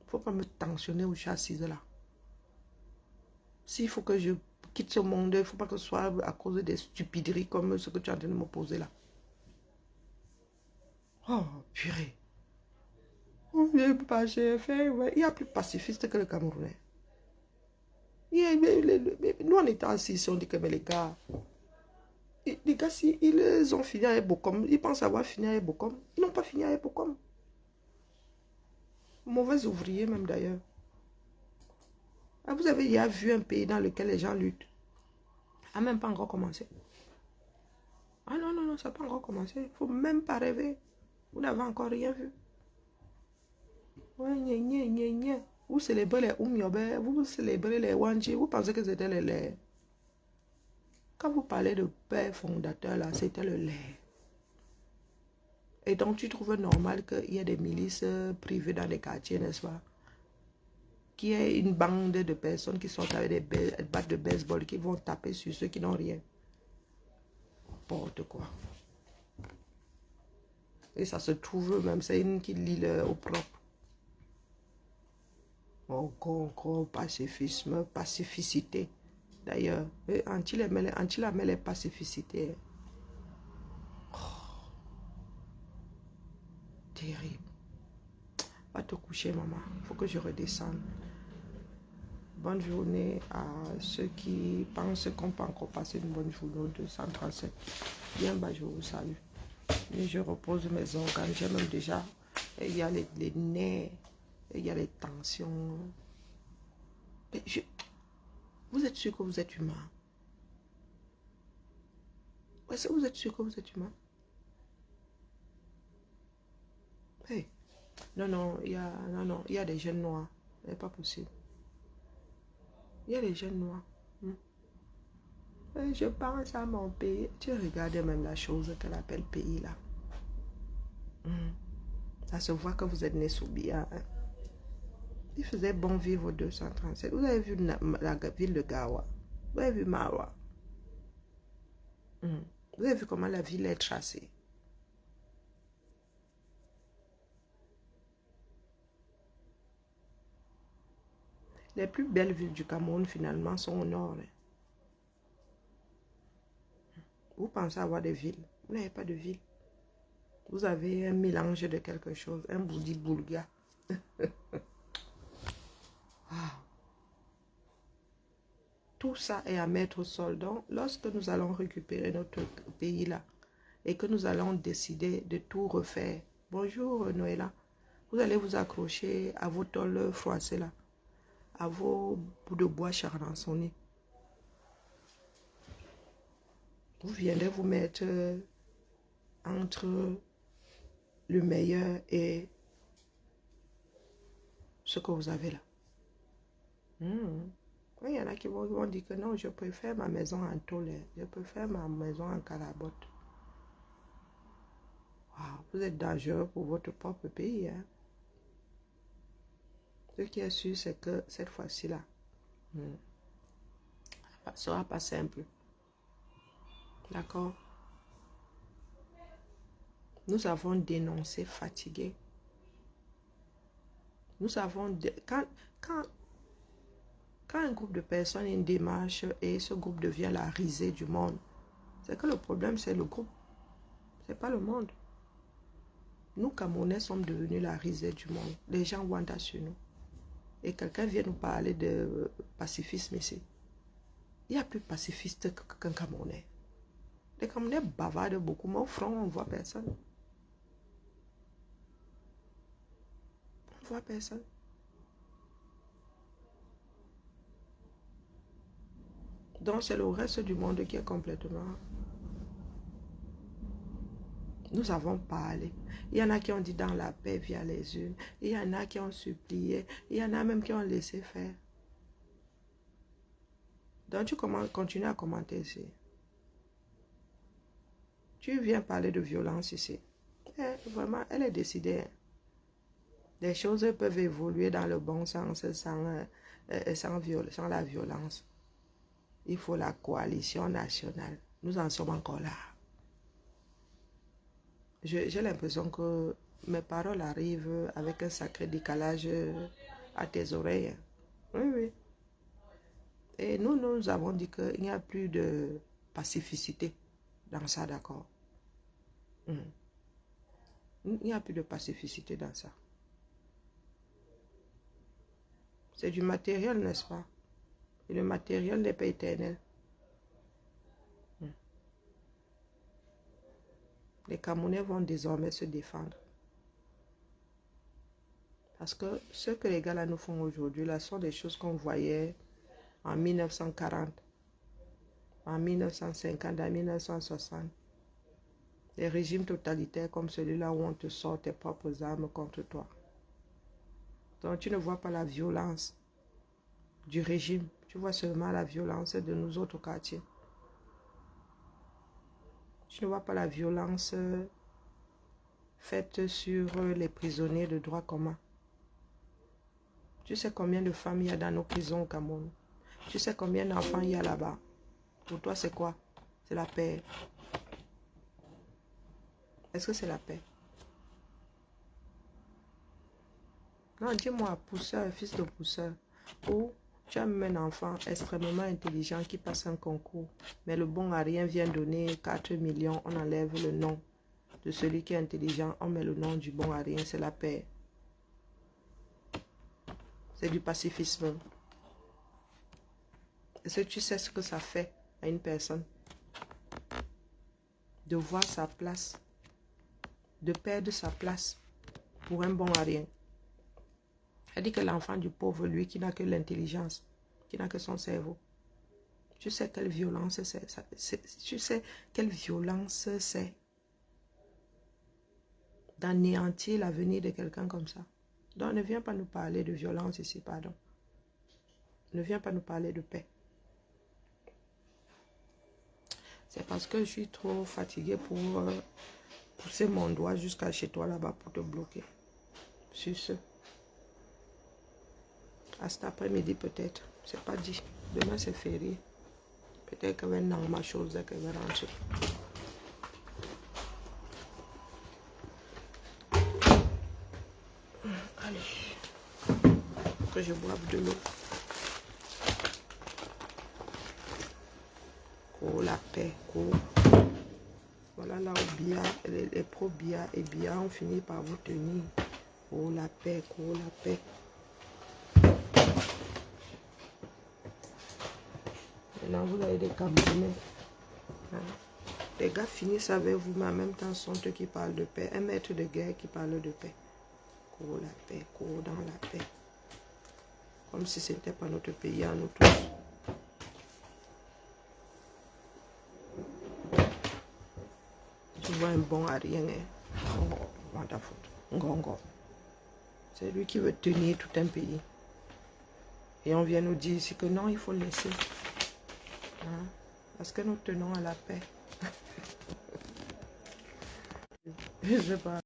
Il ne faut pas me tensionner au châssis là. S'il faut que je quitte ce monde, il ne faut pas que ce soit à cause des stupideries comme ce que tu es en train de me poser là. Oh, purée. Il y a plus pacifiste que le Camerounais. Nous, on était assis ici, on dit que mais les gars, si ils ont fini à Ebokom, ils pensent avoir fini à Ebokom. Ils n'ont pas fini à Ebokom. Mauvais ouvriers même d'ailleurs. Ah, vous avez déjà vu un pays dans lequel les gens luttent. Ça n'a même pas encore commencé. Ah non, non, non, ça n'a pas encore commencé. Il ne faut même pas rêver. Vous n'avez encore rien vu. Ouais, nye. Vous célébrez les Oumiobe, vous célébrez les Wanji, vous pensez que c'était le lait. Quand vous parlez de père fondateur, là, c'était le lait. Et donc, tu trouves normal qu'il y ait des milices privées dans les quartiers, n'est-ce pas? Qu'il y ait une bande de personnes qui sont avec des battes de baseball qui vont taper sur ceux qui n'ont rien. N'importe quoi. Et ça se trouve même, c'est une qui lit au propre. Encore pacifisme, pacificité. D'ailleurs, Antil aimait les pacificités. Oh, terrible. Va te coucher, maman. Il faut que je redescende. Bonne journée à ceux qui pensent qu'on peut encore passer une bonne journée au 237. Bien, bah, je vous salue. Et je repose mes organes. J'ai même déjà, il y a les nerfs, il y a les tensions. Vous êtes sûr que vous êtes humain? Est-ce que vous êtes sûr que vous êtes humain? Hey. Non, il y a des jeunes noirs. Ce n'est pas possible. Il y a des jeunes noirs. Je pense à mon pays. Tu regardes même la chose qu'elle appelle pays là. Ça se voit que vous êtes né sous Bia. Hein? Il faisait bon vivre au 237. Vous avez vu la ville de Gawa. Vous avez vu Mawa. Vous avez vu comment la ville est tracée. Les plus belles villes du Cameroun, finalement, sont au nord. Hein. Vous pensez avoir des villes. Vous n'avez pas de ville. Vous avez un mélange de quelque chose. Un boudi boulga. Tout ça est à mettre au sol. Donc, lorsque nous allons récupérer notre pays là, et que nous allons décider de tout refaire. Bonjour Noëlla. Vous allez vous accrocher à vos tôles froissées là, à vos bouts de bois charançonnés. Vous viendrez vous mettre entre le meilleur et ce que vous avez là. Il y en a qui vont dire que non, je préfère ma maison en tôle, je préfère ma maison en carabote. Wow, vous êtes dangereux pour votre propre pays. Hein? Ce qui est sûr, c'est que cette fois-ci-là, ça ne sera pas simple. D'accord? Nous avons dénoncé, fatigué. Nous avons... Quand un groupe de personnes a une démarche et ce groupe devient la risée du monde, c'est que le problème, c'est le groupe. C'est pas le monde. Nous, Camerounais, sommes devenus la risée du monde. Les gens wantent sur nous. Et quelqu'un vient nous parler de pacifisme ici. Il n'y a plus de pacifiste qu'un Camerounais. Les Camerounais bavardent beaucoup, mais au front, on ne voit personne. On ne voit personne. Donc, c'est le reste du monde qui est complètement... Nous avons parlé. Il y en a qui ont dit dans la paix via les urnes. Il y en a qui ont supplié. Il y en a même qui ont laissé faire. Donc, tu continues à commenter ici. Tu viens parler de violence ici. Vraiment, elle est décidée. Les choses peuvent évoluer dans le bon sens sans la violence. Il faut la coalition nationale. Nous en sommes encore là. J'ai l'impression que mes paroles arrivent avec un sacré décalage à tes oreilles. Oui, oui. Et nous avons dit qu'il n'y a plus de pacificité dans ça, d'accord? Il n'y a plus de pacificité dans ça. C'est du matériel, n'est-ce pas? Et le matériel n'est pas éternel. Les Camerounais vont désormais se défendre. Parce que ce que les gars là nous font aujourd'hui, là, sont des choses qu'on voyait en 1940, en 1950, en 1960. Des régimes totalitaires comme celui-là où on te sort tes propres armes contre toi. Donc tu ne vois pas la violence du régime. Tu vois seulement la violence de nos autres quartiers. Tu ne vois pas la violence faite sur les prisonniers de droit commun. Tu sais combien de femmes il y a dans nos prisons au Cameroun? Tu sais combien d'enfants il y a là-bas? Pour toi, c'est quoi? C'est la paix. Est-ce que c'est la paix? Non, dis-moi, pousseur, fils de pousseur, ou tu as même un enfant extrêmement intelligent qui passe un concours, mais le bon à rien vient donner 4 millions, on enlève le nom de celui qui est intelligent, on met le nom du bon à rien, c'est la paix. C'est du pacifisme. Est-ce que tu sais ce que ça fait à une personne de voir sa place, de perdre sa place pour un bon à rien? C'est-à-dire que l'enfant du pauvre, lui, qui n'a que l'intelligence, qui n'a que son cerveau, tu sais quelle violence c'est, tu sais quelle violence c'est d'anéantir l'avenir de quelqu'un comme ça. Donc, ne viens pas nous parler de violence ici, pardon. Ne viens pas nous parler de paix. C'est parce que je suis trop fatiguée pour pousser mon doigt jusqu'à chez toi là-bas pour te bloquer. Sur ce. À cet après-midi peut-être. C'est pas dit. Demain c'est férié. Peut-être que maintenant ma chose est qu'elle va rentrer. Allez. Que je boive de l'eau. Oh la paix. Oh. Voilà là où Bia, les pro-Bia et Bia ont fini par vous tenir. Oh la paix. Oh la paix. Maintenant, vous avez des Camerounais. Hein? Les gars finissent avec vous, mais en même temps sont eux qui parlent de paix. Un maître de guerre qui parle de paix. Cours la paix, cours dans la paix. Comme si ce n'était pas notre pays à nous tous. Tu vois un bon à rien, hein. C'est lui qui veut tenir tout un pays. Et on vient nous dire ici que non, il faut laisser. Hein? Parce que nous tenons à la paix. Je sais pas.